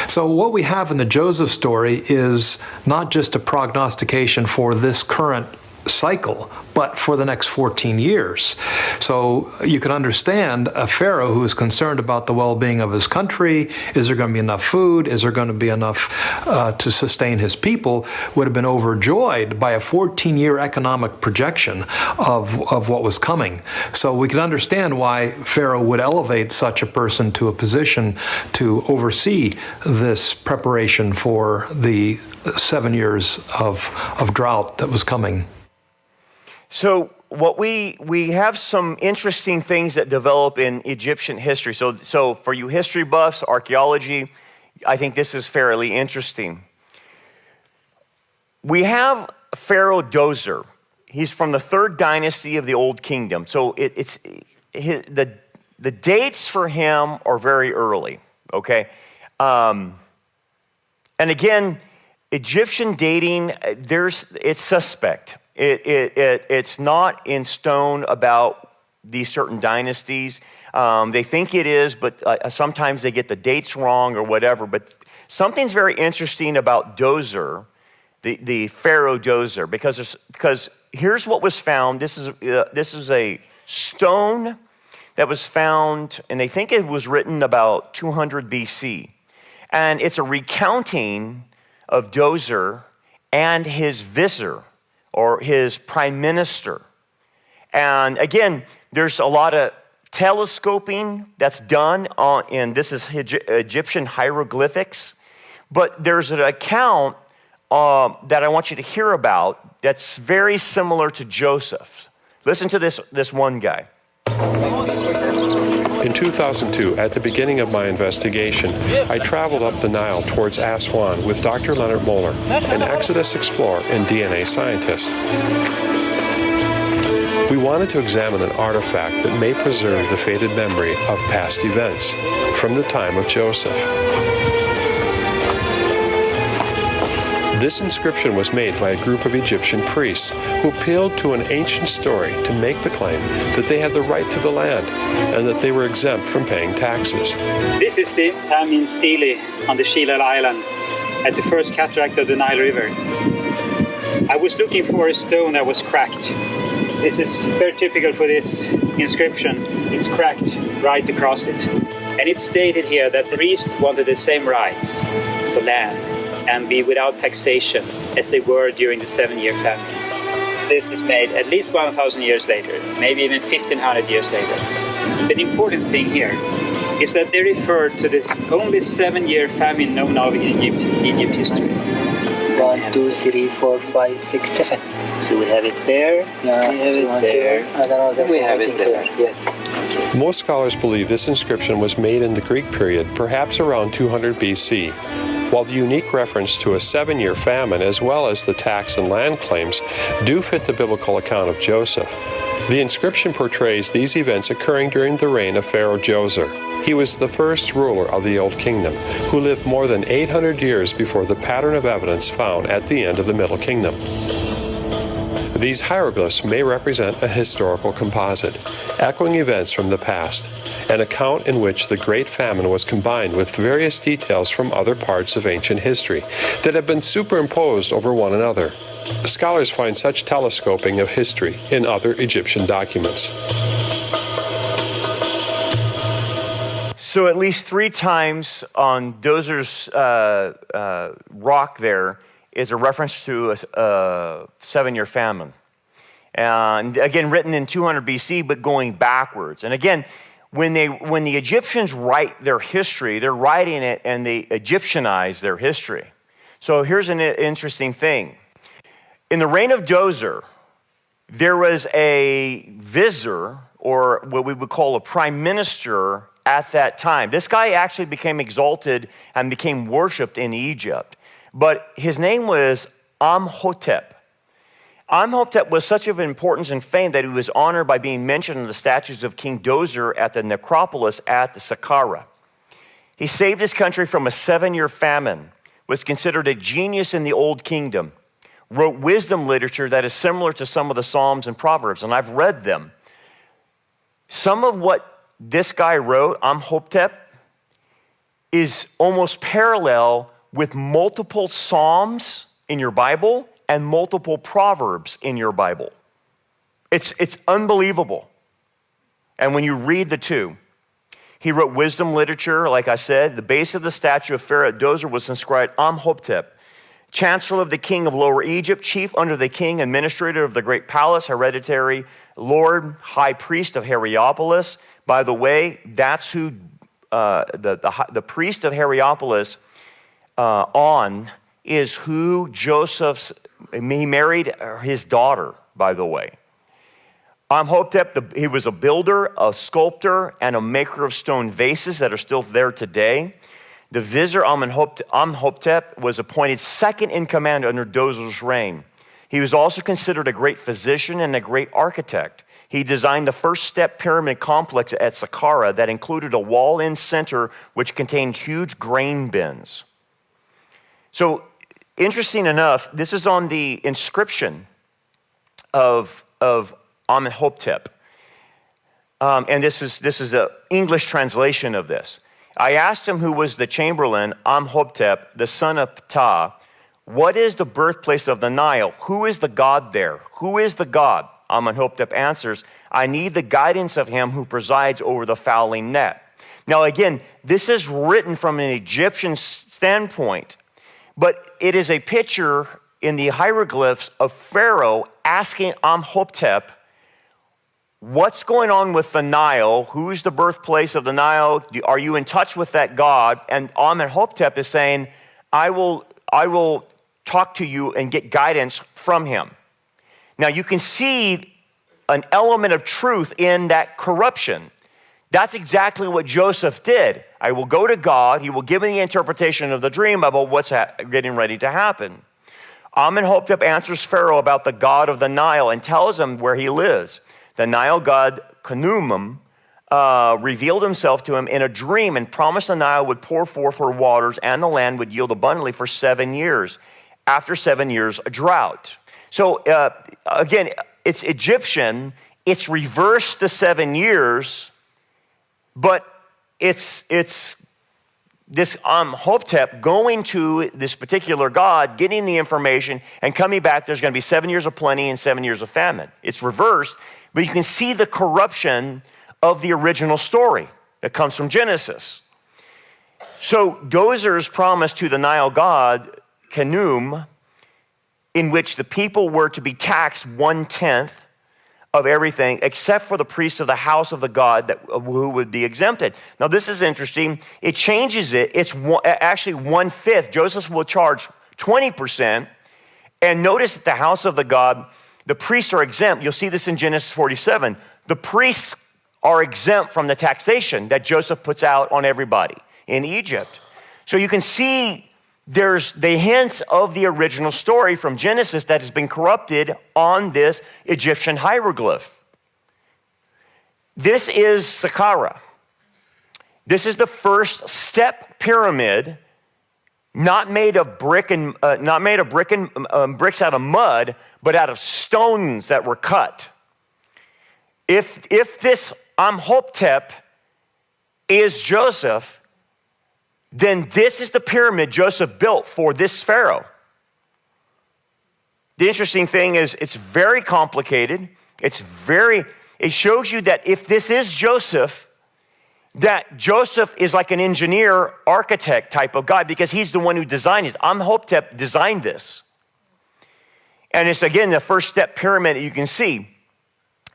[SPEAKER 9] So what we have in the Joseph story is not just a prognostication for this current cycle, but for the next 14 years. So you can understand a Pharaoh who is concerned about the well-being of his country. Is there going to be enough food? Is there going to be enough to sustain his people? Would have been overjoyed by a 14-year economic projection of what was coming. So we can understand why Pharaoh would elevate such a person to a position to oversee this preparation for the 7 years of drought that was coming.
[SPEAKER 1] So what we have some interesting things that develop in Egyptian history. So for you history buffs, archaeology, I think this is fairly interesting. We have Pharaoh Djoser. He's from the 3rd dynasty of the Old Kingdom. So the dates for him are very early, okay? And again, Egyptian dating, it's suspect. It's not in stone about these certain dynasties. They think it is, but sometimes they get the dates wrong or whatever. But something's very interesting about Djoser, the Pharaoh Djoser, because here's what was found. This is a stone that was found, and they think it was written about 200 BC. And it's a recounting of Djoser and his vizier, or his prime minister. And again, there's a lot of telescoping that's done and this is Egyptian hieroglyphics, but there's an account that I want you to hear about that's very similar to Joseph. Listen to this one guy.
[SPEAKER 8] In 2002, at the beginning of my investigation, I traveled up the Nile towards Aswan with Dr. Leonard Moeller, an Exodus explorer and DNA scientist. We wanted to examine an artifact that may preserve the faded memory of past events from the time of Joseph. This inscription was made by a group of Egyptian priests who appealed to an ancient story to make the claim that they had the right to the land and that they were exempt from paying taxes.
[SPEAKER 10] This is the Tamin Stele on the Shilal Island at the first cataract of the Nile River. I was looking for a stone that was cracked. This is very typical for this inscription. It's cracked right across it. And it's stated here that the priest wanted the same rights to land and be without taxation as they were during the 7-year famine. This is made at least 1,000 years later, maybe even 1,500 years later. The important thing here is that they refer to this only 7-year famine known of in Egypt history.
[SPEAKER 11] 1, 2, 3, 4, 5, 6, 7.
[SPEAKER 10] So we have it there,
[SPEAKER 11] Yeah,
[SPEAKER 10] we have it there,
[SPEAKER 11] and
[SPEAKER 10] we have it there.
[SPEAKER 11] Yes.
[SPEAKER 8] Most scholars believe this inscription was made in the Greek period, perhaps around 200 BC. While the unique reference to a 7-year famine as well as the tax and land claims do fit the biblical account of Joseph, the inscription portrays these events occurring during the reign of Pharaoh Djoser. He was the first ruler of the Old Kingdom, who lived more than 800 years before the pattern of evidence found at the end of the Middle Kingdom. These hieroglyphs may represent a historical composite, echoing events from the past, an account in which the Great Famine was combined with various details from other parts of ancient history that have been superimposed over one another. Scholars find such telescoping of history in other Egyptian documents.
[SPEAKER 1] So at least 3 times on Dozer's rock there is a reference to a 7-year famine. And again, written in 200 BC, but going backwards. And again, when the Egyptians write their history, they're writing it and they Egyptianize their history. So here's an interesting thing. In the reign of Djoser, there was a vizier, or what we would call a prime minister at that time. This guy actually became exalted and became worshipped in Egypt. But his name was Amhotep. Amhotep was such of importance and fame that he was honored by being mentioned in the statues of King Djoser at the necropolis at the Saqqara. He saved his country from a 7-year famine, was considered a genius in the Old Kingdom, wrote wisdom literature that is similar to some of the Psalms and Proverbs, and I've read them. Some of what this guy wrote, Amhotep, is almost parallel with multiple Psalms in your Bible and multiple Proverbs in your Bible. It's unbelievable. And when you read the two, he wrote wisdom literature, like I said. The base of the statue of Pharaoh Djoser was inscribed Amhotep, chancellor of the king of Lower Egypt, chief under the king, administrator of the great palace, hereditary lord, high priest of Heliopolis. By the way, that's who the priest of Heliopolis is who he married his daughter, by the way. Amhotep, he was a builder, a sculptor, and a maker of stone vases that are still there today. The vizier Amhotep was appointed second in command under Djoser's reign. He was also considered a great physician and a great architect. He designed the first step pyramid complex at Saqqara that included a wall-in center which contained huge grain bins. So, interesting enough, this is on the inscription of Amhotep. And this is an English translation of this. I asked him who was the chamberlain, Amhotep, the son of Ptah, what is the birthplace of the Nile? Who is the god there? Who is the god? Amhotep answers, I need the guidance of him who presides over the fowling net. Now again, this is written from an Egyptian standpoint, but it is a picture in the hieroglyphs of Pharaoh asking Amhotep, what's going on with the Nile? Who's the birthplace of the Nile? Are you in touch with that God? And Amhotep is saying, I will talk to you and get guidance from him. Now you can see an element of truth in that corruption. That's exactly what Joseph did. I will go to God. He will give me the interpretation of the dream about what's getting ready to happen. Amenhotep answers Pharaoh about the god of the Nile and tells him where he lives. The Nile god Khnum revealed himself to him in a dream and promised the Nile would pour forth her waters and the land would yield abundantly for 7 years. After 7 years, a drought. So again, it's Egyptian. It's reversed the 7 years, but it's this Hoptep going to this particular god, getting the information, and coming back, there's going to be 7 years of plenty and 7 years of famine. It's reversed, but you can see the corruption of the original story that comes from Genesis. So Gozer's promise to the Nile god, Khnum, in which the people were to be taxed 1/10 of everything except for the priests of the house of the god who would be exempted. Now this is interesting. It changes it. It's actually 1/5. Joseph will charge 20%. And notice that the house of the god, the priests are exempt. You'll see this in Genesis 47. The priests are exempt from the taxation that Joseph puts out on everybody in Egypt. So you can see there's the hints of the original story from Genesis that has been corrupted on this Egyptian hieroglyph. This is Saqqara. This is the first step pyramid, not made of bricks out of mud, but out of stones that were cut. If this Amenhotep is Joseph, then this is the pyramid Joseph built for this Pharaoh. The interesting thing is it's very complicated. It shows you that if this is Joseph, that Joseph is like an engineer, architect type of guy because he's the one who designed it. Amenhotep designed this. And it's, again, the first step pyramid that you can see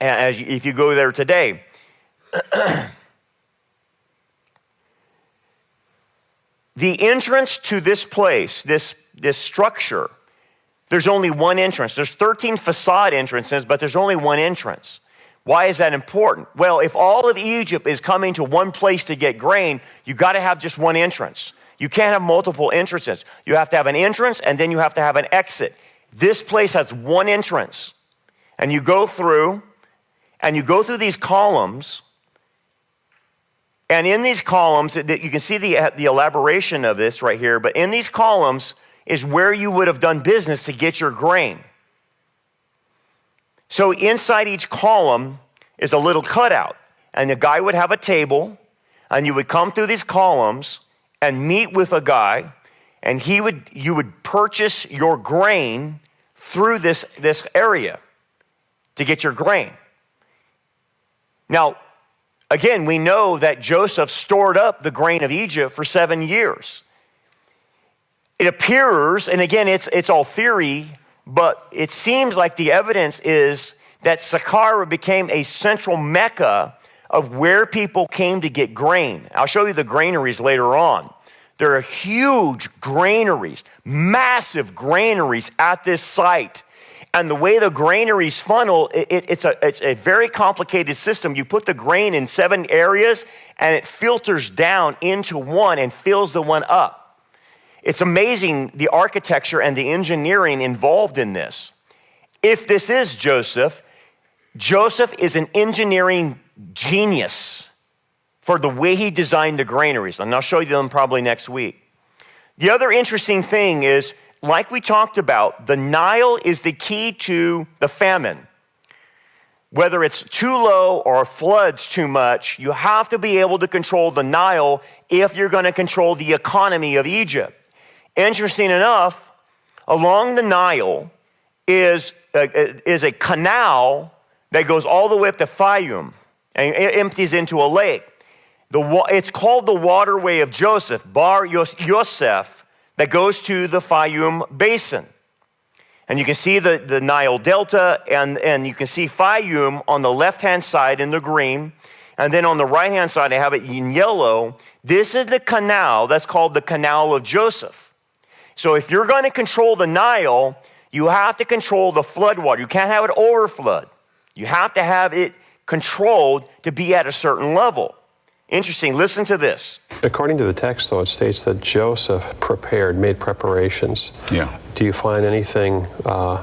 [SPEAKER 1] if you go there today. The entrance to this place, this structure, there's only one entrance. There's 13 facade entrances, but there's only one entrance. Why is that important? Well, if all of Egypt is coming to one place to get grain, you got to have just one entrance. You can't have multiple entrances. You have to have an entrance, and then you have to have an exit. This place has one entrance. And you go through these columns. And in these columns, you can see the elaboration of this right here, but in these columns is where you would have done business to get your grain. So inside each column is a little cutout, and the guy would have a table, and you would come through these columns and meet with a guy, and you would purchase your grain through this area to get your grain. Now, again, we know that Joseph stored up the grain of Egypt for 7 years. It appears, and again, it's all theory, but it seems like the evidence is that Saqqara became a central mecca of where people came to get grain. I'll show you the granaries later on. There are huge granaries, massive granaries at this site. And the way the granaries funnel, it's a very complicated system. You put the grain in 7 areas, and it filters down into one and fills the one up. It's amazing the architecture and the engineering involved in this. If this is Joseph, Joseph is an engineering genius for the way he designed the granaries. And I'll show you them probably next week. The other interesting thing is, like we talked about, the Nile is the key to the famine. Whether it's too low or floods too much, you have to be able to control the Nile if you're going to control the economy of Egypt. Interesting enough, along the Nile is a canal that goes all the way up to Fayum and it empties into a lake. It's called the waterway of Joseph, Bar Yosef, that goes to the Fayum Basin. And you can see the Nile Delta, and you can see Fayum on the left-hand side in the green, and then on the right-hand side, I have it in yellow. This is the canal that's called the Canal of Joseph. So if you're going to control the Nile, you have to control the floodwater. You can't have it overflood. You have to have it controlled to be at a certain level. Interesting. Listen to this.
[SPEAKER 8] According to the text, though, it states that Joseph made preparations.
[SPEAKER 12] Yeah.
[SPEAKER 8] Do you find anything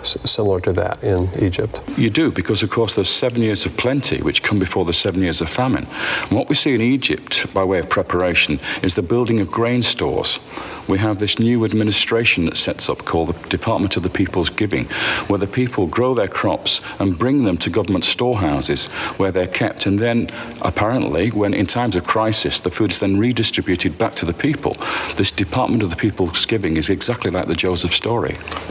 [SPEAKER 8] similar to that in Egypt?
[SPEAKER 12] You do, because of course there's 7 years of plenty which come before the 7 years of famine. And what we see in Egypt by way of preparation is the building of grain stores. We have this new administration that sets up called the Department of the People's Giving, where the people grow their crops and bring them to government storehouses where they're kept. And then apparently, when in times of crisis, the food's then redistributed back to the people. This Department of the People's Giving is exactly like the Joseph story.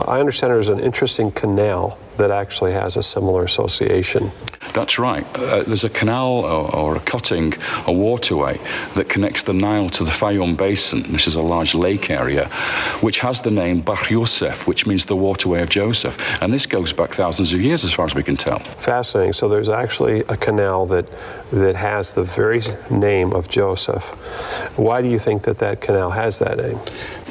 [SPEAKER 8] I understand there's an interesting canal that actually has a similar association.
[SPEAKER 12] That's right. There's a canal or a cutting, a waterway that connects the Nile to the Fayum Basin. This is a large lake area, which has the name Bahr Yosef, which means the waterway of Joseph. And this goes back thousands of years as far as we can tell.
[SPEAKER 8] Fascinating. So there's actually a canal that has the very name of Joseph. Why do you think that canal has that name?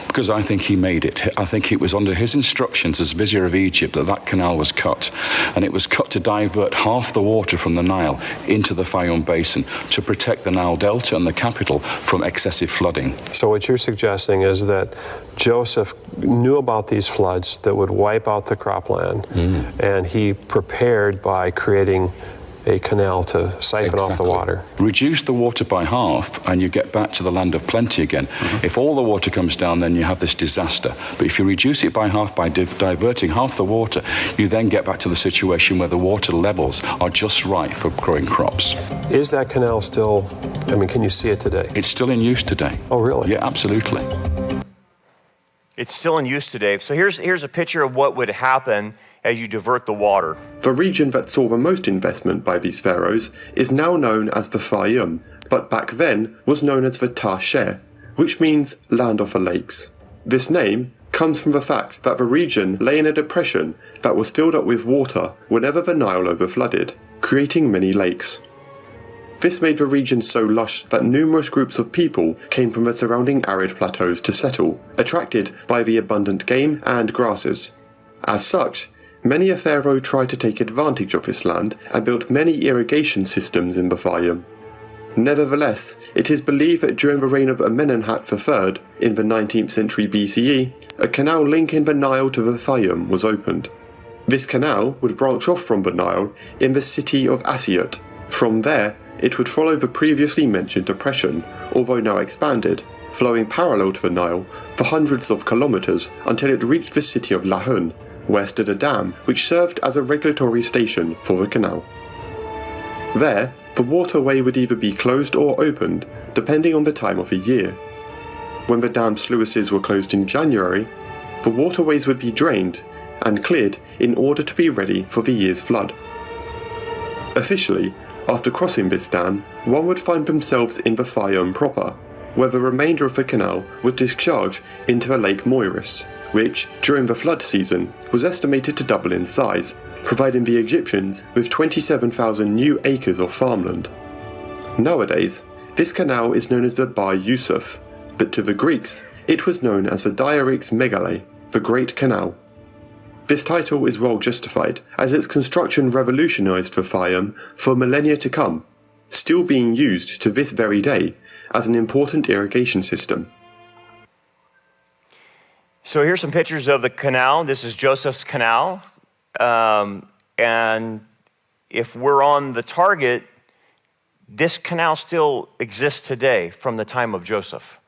[SPEAKER 12] Because I think he made it. I think it was under his instructions as Vizier of Egypt that canal was cut. And it was cut to divert half the water from the Nile into the Fayum Basin to protect the Nile Delta and the capital from excessive flooding.
[SPEAKER 8] So what you're suggesting is that Joseph knew about these floods that would wipe out the cropland, and he prepared by creating a canal to siphon off the water.
[SPEAKER 12] Reduce the water by half and you get back to the land of plenty again. If all the water comes down, then you have this disaster. But if you reduce it by half by diverting half the water, you then get back to the situation where the water levels are just right for growing crops.
[SPEAKER 8] Is that canal still, can you see it today?
[SPEAKER 12] It's still in use today.
[SPEAKER 8] Oh, really?
[SPEAKER 12] Yeah, absolutely.
[SPEAKER 1] It's still in use today. So here's a picture of what would happen as you divert the water.
[SPEAKER 13] The region that saw the most investment by these pharaohs is now known as the Fayum, but back then was known as the Tarsher, which means land of the lakes. This name comes from the fact that the region lay in a depression that was filled up with water whenever the Nile overflooded, creating many lakes. This made the region so lush that numerous groups of people came from the surrounding arid plateaus to settle, attracted by the abundant game and grasses. As such, many a pharaoh tried to take advantage of this land and built many irrigation systems in the Fayum. Nevertheless, it is believed that during the reign of Amenemhat III in the 19th century BCE, a canal linking the Nile to the Fayum was opened. This canal would branch off from the Nile in the city of Asiut. From there, it would follow the previously mentioned depression, although now expanded, flowing parallel to the Nile for hundreds of kilometers until it reached the city of Lahun, where stood a dam which served as a regulatory station for the canal. There, the waterway would either be closed or opened, depending on the time of the year. When the dam's sluices were closed in January, the waterways would be drained and cleared in order to be ready for the year's flood. Officially, after crossing this dam, one would find themselves in the Fayum proper, where the remainder of the canal would discharge into the Lake Moiris, which, during the flood season, was estimated to double in size, providing the Egyptians with 27,000 new acres of farmland. Nowadays, this canal is known as the Bahr Yusuf, but to the Greeks, it was known as the Diarrhix Megale, the Great Canal. This title is well justified, as its construction revolutionized the Fayum for millennia to come, still being used to this very day as an important irrigation system.
[SPEAKER 1] So here's some pictures of the canal. This is Joseph's canal. And if we're on the target, this canal still exists today from the time of Joseph.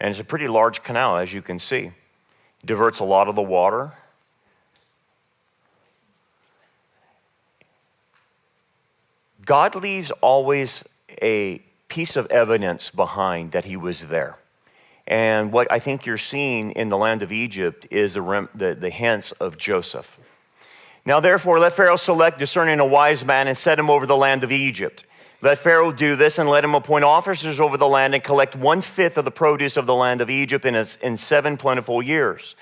[SPEAKER 1] And it's a pretty large canal, as you can see. It diverts a lot of the water. God leaves always a piece of evidence behind that he was there. And what I think you're seeing in the land of Egypt is the hints of Joseph. Now, therefore, let Pharaoh select discerning a wise man and set him over the land of Egypt. Let Pharaoh do this and let him appoint officers over the land and collect 1/5 of the produce of the land of Egypt in 7 plentiful years.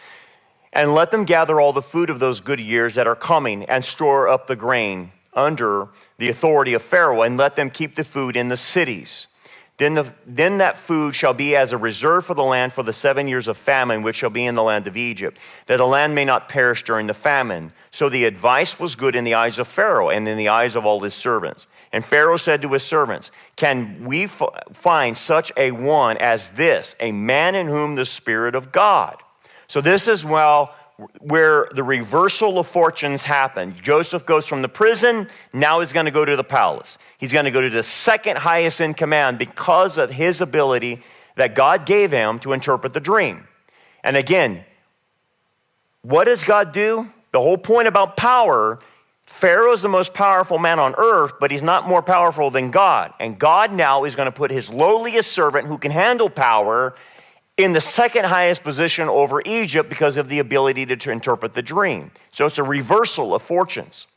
[SPEAKER 1] And let them gather all the food of those good years that are coming and store up the grain under the authority of Pharaoh, and let them keep the food in the cities. Then that food shall be as a reserve for the land for the 7 years of famine, which shall be in the land of Egypt, that the land may not perish during the famine. So the advice was good in the eyes of Pharaoh and in the eyes of all his servants. And Pharaoh said to his servants, can we find such a one as this, a man in whom the Spirit of God? So this is where the reversal of fortunes happened. Joseph goes from the prison, now he's going to go to the palace. He's going to go to the second highest in command because of his ability that God gave him to interpret the dream. And again, what does God do? The whole point about power, Pharaoh's the most powerful man on earth, but he's not more powerful than God. And God now is going to put his lowliest servant who can handle power in the second highest position over Egypt because of the ability to interpret the dream. So it's a reversal of fortunes.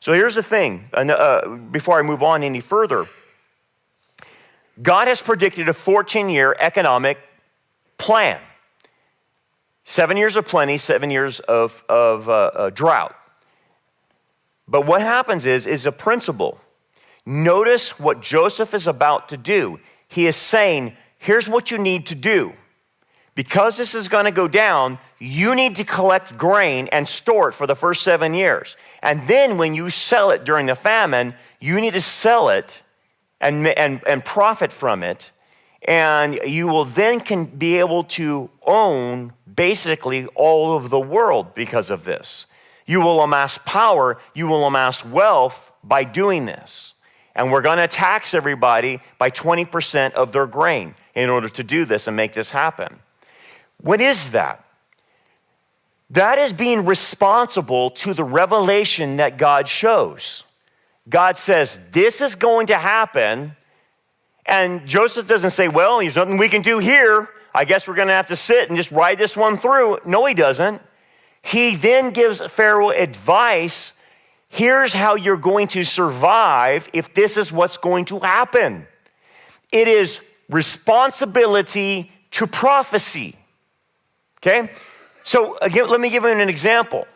[SPEAKER 1] So here's the thing, before I move on any further. God has predicted a 14-year economic plan. 7 years of plenty, 7 years of drought. But what happens is a principle. Notice what Joseph is about to do. He is saying, here's what you need to do. Because this is going to go down, you need to collect grain and store it for the first 7 years. And then when you sell it during the famine, you need to sell it and profit from it. And you will then be able to own basically all of the world because of this. You will amass power, you will amass wealth by doing this. And we're going to tax everybody by 20% of their grain in order to do this and make this happen. What is that? That is being responsible to the revelation that God shows. God says, this is going to happen. And Joseph doesn't say, well, there's nothing we can do here. I guess we're going to have to sit and just ride this one through. No, he doesn't. He then gives Pharaoh advice. Here's how you're going to survive if this is what's going to happen. It is responsibility to prophecy. Okay? So again, let me give you an example.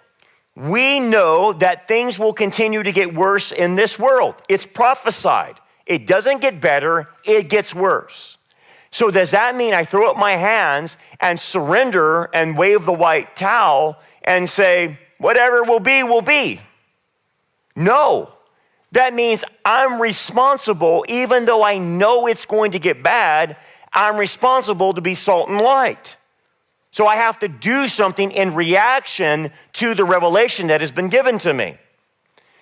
[SPEAKER 1] We know that things will continue to get worse in this world. It's prophesied. It doesn't get better, it gets worse. So does that mean I throw up my hands and surrender and wave the white towel and say, whatever will be, will be? No. That means I'm responsible, even though I know it's going to get bad, I'm responsible to be salt and light. So I have to do something in reaction to the revelation that has been given to me.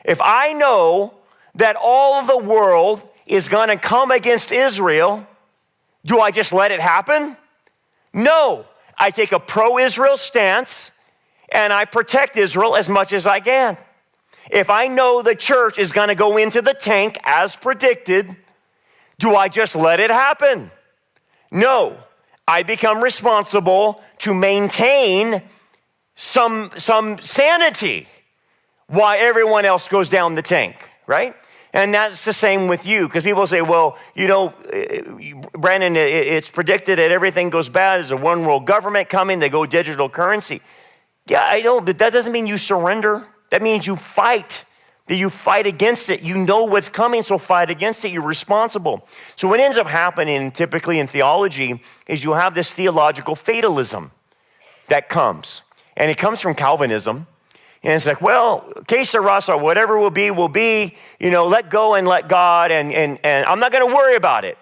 [SPEAKER 1] If I know that all of the world is going to come against Israel, do I just let it happen? No. I take a pro-Israel stance and I protect Israel as much as I can. If I know the church is going to go into the tank as predicted, do I just let it happen? No. I become responsible to maintain some sanity while everyone else goes down the tank, right? And that's the same with you, because people say, well, you know, Brandon, it's predicted that everything goes bad. There's a one world government coming. They go digital currency. Yeah, I know, but that doesn't mean you surrender. That means you fight. That you fight against it. You know what's coming, so fight against it. You're responsible. So what ends up happening typically in theology is you have this theological fatalism that comes. And it comes from Calvinism. And it's like, well, que sera, whatever will be, you know, let go and let God, and I'm not going to worry about it.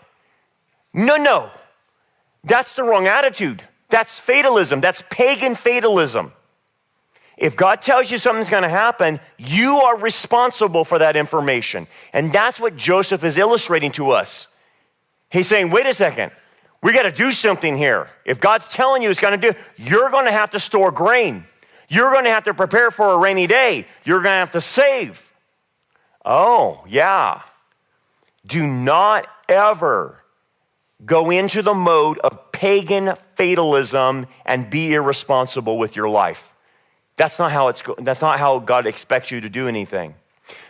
[SPEAKER 1] No. That's the wrong attitude. That's fatalism. That's pagan fatalism. If God tells you something's going to happen, you are responsible for that information. And that's what Joseph is illustrating to us. He's saying, wait a second, we got to do something here. If God's telling you it's going to do, you're going to have to store grain. You're going to have to prepare for a rainy day. You're going to have to save. Oh, yeah. Do not ever go into the mode of pagan fatalism and be irresponsible with your life. That's not how God expects you to do anything.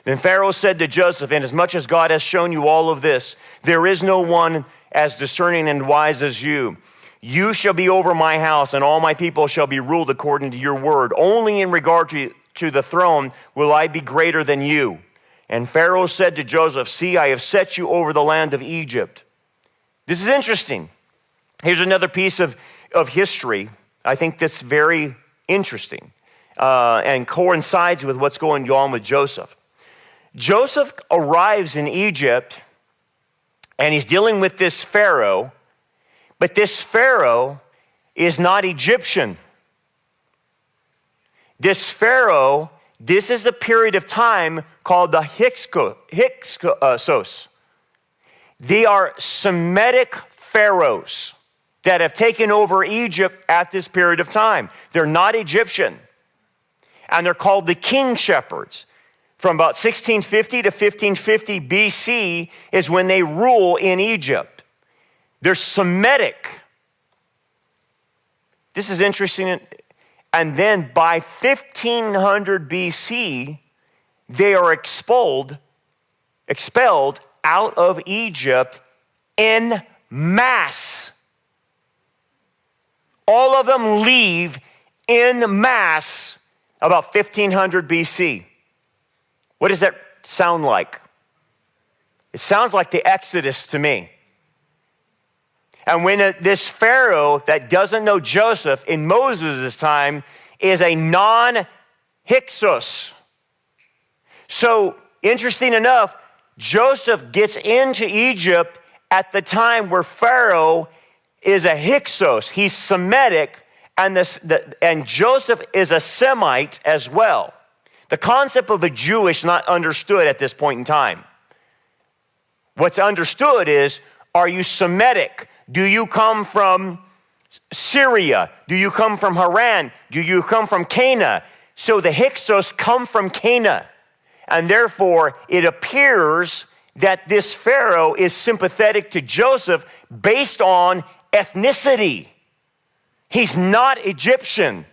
[SPEAKER 1] Then Pharaoh said to Joseph, inasmuch as God has shown you all of this, there is no one as discerning and wise as you. You shall be over my house, and all my people shall be ruled according to your word. Only in regard to the throne will I be greater than you. And Pharaoh said to Joseph, see, I have set you over the land of Egypt. This is interesting. Here's another piece of history. I think that's very interesting and coincides with what's going on with Joseph. Joseph arrives in Egypt and he's dealing with this Pharaoh, but this Pharaoh is not Egyptian. This Pharaoh, this is the period of time called the Hyksos. They are Semitic pharaohs that have taken over Egypt at this period of time. They're not Egyptian. And they're called the king shepherds. From about 1650 to 1550 BC is when they rule in Egypt. They're Semitic. This is interesting. And then by 1500 BC, they are expelled out of Egypt en masse. All of them leave en masse about 1500 BC. What does that sound like? It sounds like the Exodus to me. And when this Pharaoh that doesn't know Joseph in Moses' time is a non-Hyksos. So, interesting enough, Joseph gets into Egypt at the time where Pharaoh is a Hyksos. He's Semitic, and Joseph is a Semite as well. The concept of a Jewish not understood at this point in time. What's understood is, are you Semitic? Do you come from Syria? Do you come from Haran? Do you come from Cana? So the Hyksos come from Cana. And therefore, it appears that this Pharaoh is sympathetic to Joseph based on ethnicity. He's not Egyptian.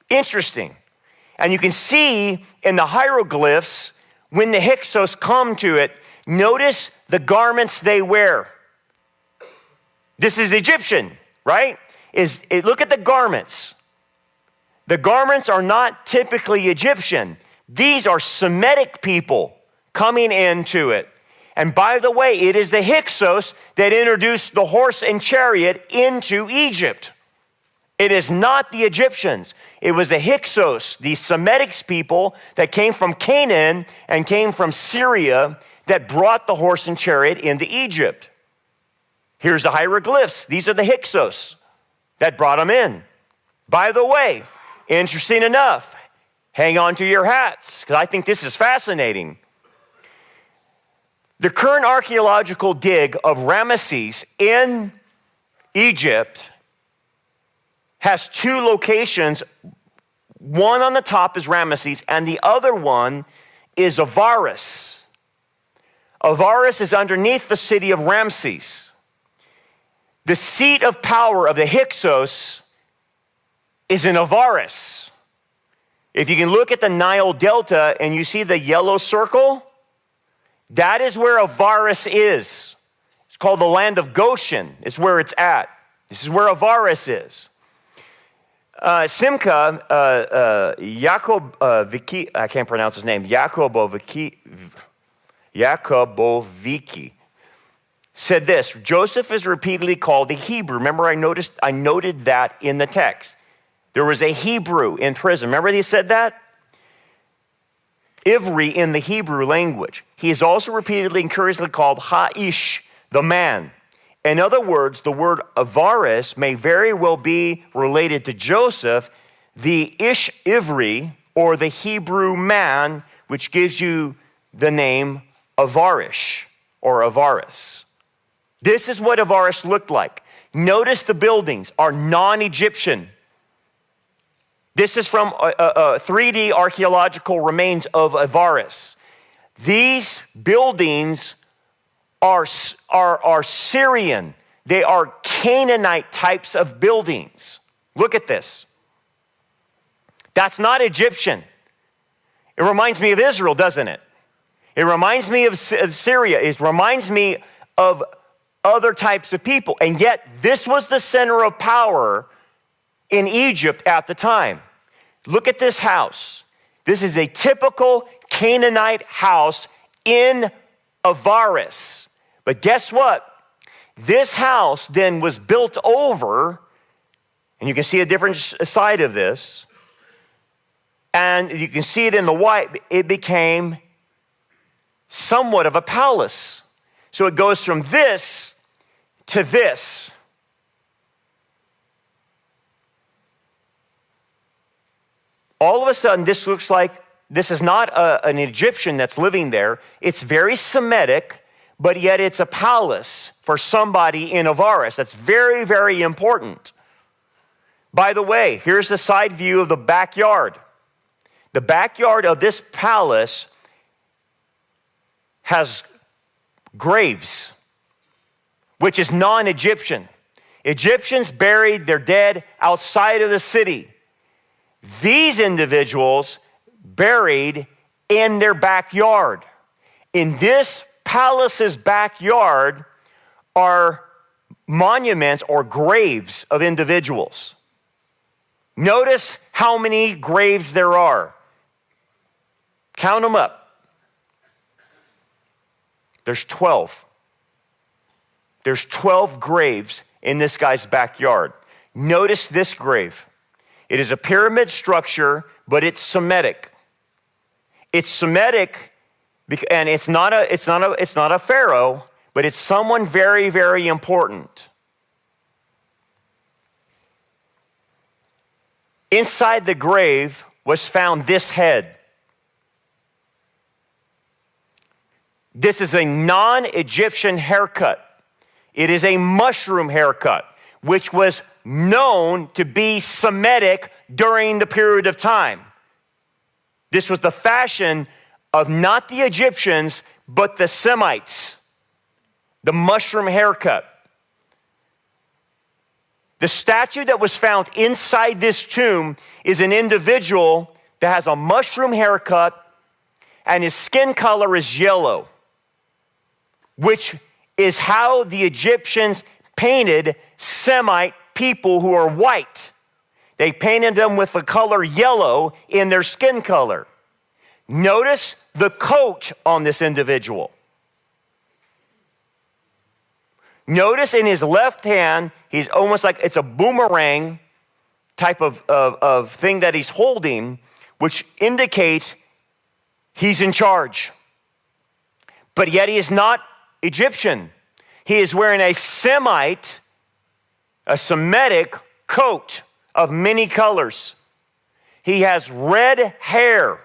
[SPEAKER 1] Interesting. And you can see in the hieroglyphs, when the Hyksos come to it, notice the garments they wear. This is Egyptian, right? Look at the garments. The garments are not typically Egyptian. These are Semitic people coming into it. And by the way, it is the Hyksos that introduced the horse and chariot into Egypt. It is not the Egyptians. It was the Hyksos, the Semitic people that came from Canaan and came from Syria that brought the horse and chariot into Egypt. Here's the hieroglyphs. These are the Hyksos that brought them in. By the way, interesting enough, hang on to your hats, because I think this is fascinating. The current archaeological dig of Ramesses in Egypt has two locations. One on the top is Ramesses, and the other one is Avaris. Avaris is underneath the city of Ramses. The seat of power of the Hyksos is in Avaris. If you can look at the Nile Delta and you see the yellow circle, that is where Avaris is. It's called the land of Goshen. It's where it's at. This is where Avaris is. Simcha Jakobovicki, I can't pronounce his name, Jakobovicki, said this: Joseph is repeatedly called the Hebrew. Remember, I noted that in the text. There was a Hebrew in prison. Remember they said that? Ivri in the Hebrew language. He is also repeatedly and curiously called Ha'ish, the man. In other words, the word Avaris may very well be related to Joseph, the Ish Ivri, or the Hebrew man, which gives you the name Avarish or Avaris. This is what Avaris looked like. Notice the buildings are non-Egyptian. This is from 3D archaeological remains of Avaris. These buildings are Syrian. They are Canaanite types of buildings. Look at this. That's not Egyptian. It reminds me of Israel, doesn't it? It reminds me of Syria. It reminds me of other types of people. And yet, this was the center of power in Egypt at the time. Look at this house. This is a typical Canaanite house in Avaris. But guess what? This house then was built over, and you can see a different side of this, and you can see it in the white. It became somewhat of a palace. So it goes from this to this. All of a sudden, this looks like this is not an Egyptian that's living there. It's very Semitic, but yet it's a palace for somebody in Avaris. That's very, very important. By the way, here's the side view of the backyard. The backyard of this palace has graves, which is non-Egyptian. Egyptians buried their dead outside of the city. These individuals buried in their backyard. In this palace's backyard are monuments or graves of individuals. Notice how many graves there are. Count them up. There's 12. There's 12 graves in this guy's backyard. Notice this grave. It is a pyramid structure, but it's Semitic. It's Semitic, and it's not a pharaoh, but it's someone very, very important. Inside the grave was found this head. This is a non-Egyptian haircut. It is a mushroom haircut, which was known to be Semitic during the period of time. This was the fashion of not the Egyptians, but the Semites. The mushroom haircut. The statue that was found inside this tomb is an individual that has a mushroom haircut and his skin color is yellow, which is how the Egyptians painted Semite people who are white. They painted them with the color yellow in their skin color. Notice the coat on this individual. Notice in his left hand, he's almost like it's a boomerang type of thing that he's holding, which indicates he's in charge. But yet he is not Egyptian. He is wearing a Semitic coat of many colors. He has red hair.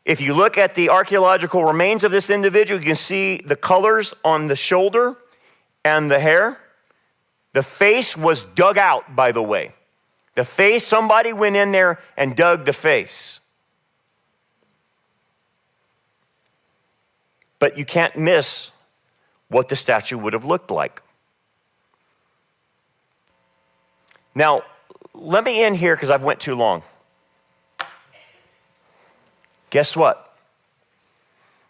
[SPEAKER 1] If you look at the archaeological remains of this individual, you can see the colors on the shoulder and the hair. The face was dug out, by the way. The face, somebody went in there and dug the face. But you can't miss what the statue would have looked like. Now, let me end here because I've went too long. Guess what?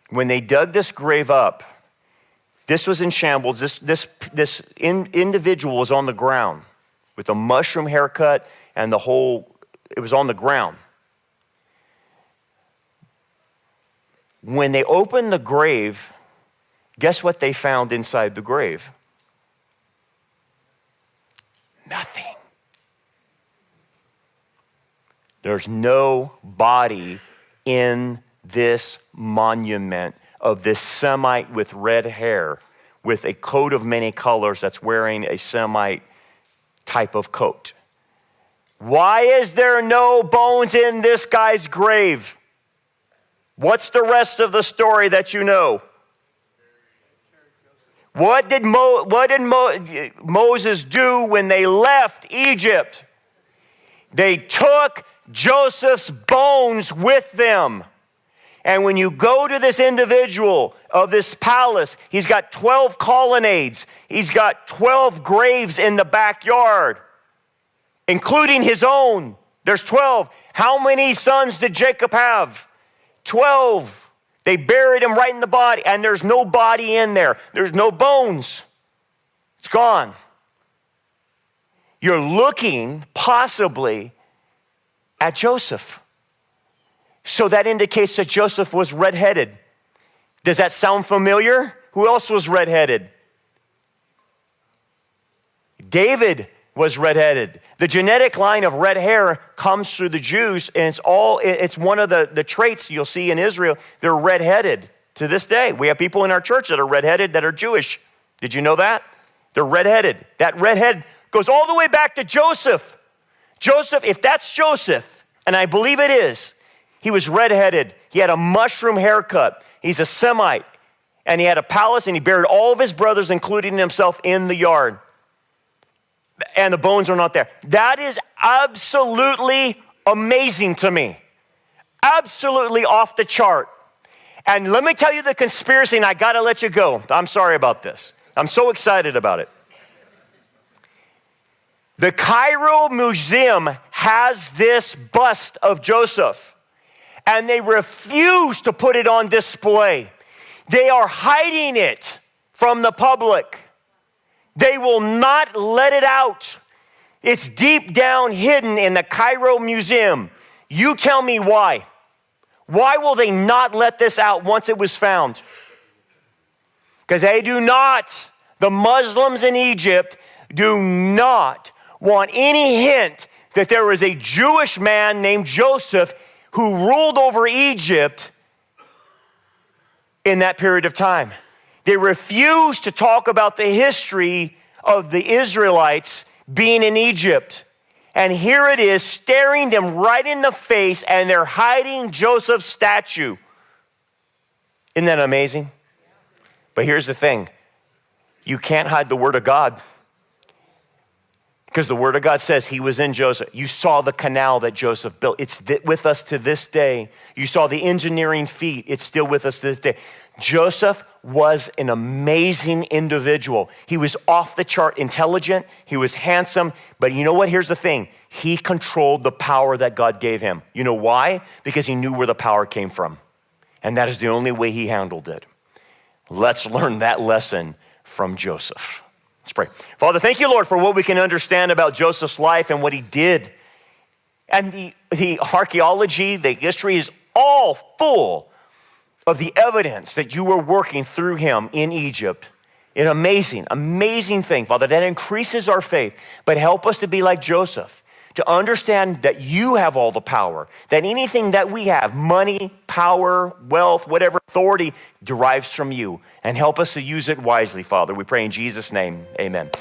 [SPEAKER 1] When they dug this grave up, this was in shambles. This individual was on the ground with a mushroom haircut and it was on the ground. When they opened the grave, guess what they found inside the grave? Nothing. There's no body in this monument of this Semite with red hair, with a coat of many colors that's wearing a Semite type of coat. Why is there no bones in this guy's grave? What's the rest of the story that you know? What did Moses do when they left Egypt? They took Joseph's bones with them. And when you go to this individual of this palace, he's got 12 colonnades. He's got 12 graves in the backyard, including his own. There's 12. How many sons did Jacob have? 12. They buried him right in the body, and there's no body in there. There's no bones. It's gone. You're looking possibly at Joseph. So that indicates that Joseph was redheaded. Does that sound familiar? Who else was redheaded? David was redheaded. The genetic line of red hair comes through the Jews, and it's one of the traits you'll see in Israel. They're redheaded to this day. We have people in our church that are redheaded that are Jewish. Did you know that? They're redheaded. That redhead goes all the way back to Joseph. Joseph, if that's Joseph, and I believe it is, he was redheaded. He had a mushroom haircut. He's a Semite. And he had a palace, and he buried all of his brothers, including himself, in the yard. And the bones are not there. That is absolutely amazing to me. Absolutely off the chart. And let me tell you the conspiracy, and I got to let you go. I'm sorry about this. I'm so excited about it. The Cairo Museum has this bust of Joseph, and they refuse to put it on display. They are hiding it from the public. They will not let it out. It's deep down hidden in the Cairo Museum. You tell me why. Why will they not let this out once it was found? Because they do not, the Muslims in Egypt do not want any hint that there was a Jewish man named Joseph who ruled over Egypt in that period of time. They refuse to talk about the history of the Israelites being in Egypt. And here it is, staring them right in the face, and they're hiding Joseph's statue. Isn't that amazing? But here's the thing. You can't hide the Word of God. Because the Word of God says he was in Joseph. You saw the canal that Joseph built. It's with us to this day. You saw the engineering feat. It's still with us to this day. Joseph was an amazing individual. He was off the chart intelligent. He was handsome. But you know what? Here's the thing. He controlled the power that God gave him. You know why? Because he knew where the power came from. And that is the only way he handled it. Let's learn that lesson from Joseph. Let's pray. Father, thank you, Lord, for what we can understand about Joseph's life and what he did. And the archaeology, the history is all full of the evidence that you were working through him in Egypt. An amazing, amazing thing, Father, that increases our faith. But help us to be like Joseph, to understand that you have all the power, that anything that we have, money, power, wealth, whatever authority, derives from you. And help us to use it wisely, Father. We pray in Jesus' name, amen.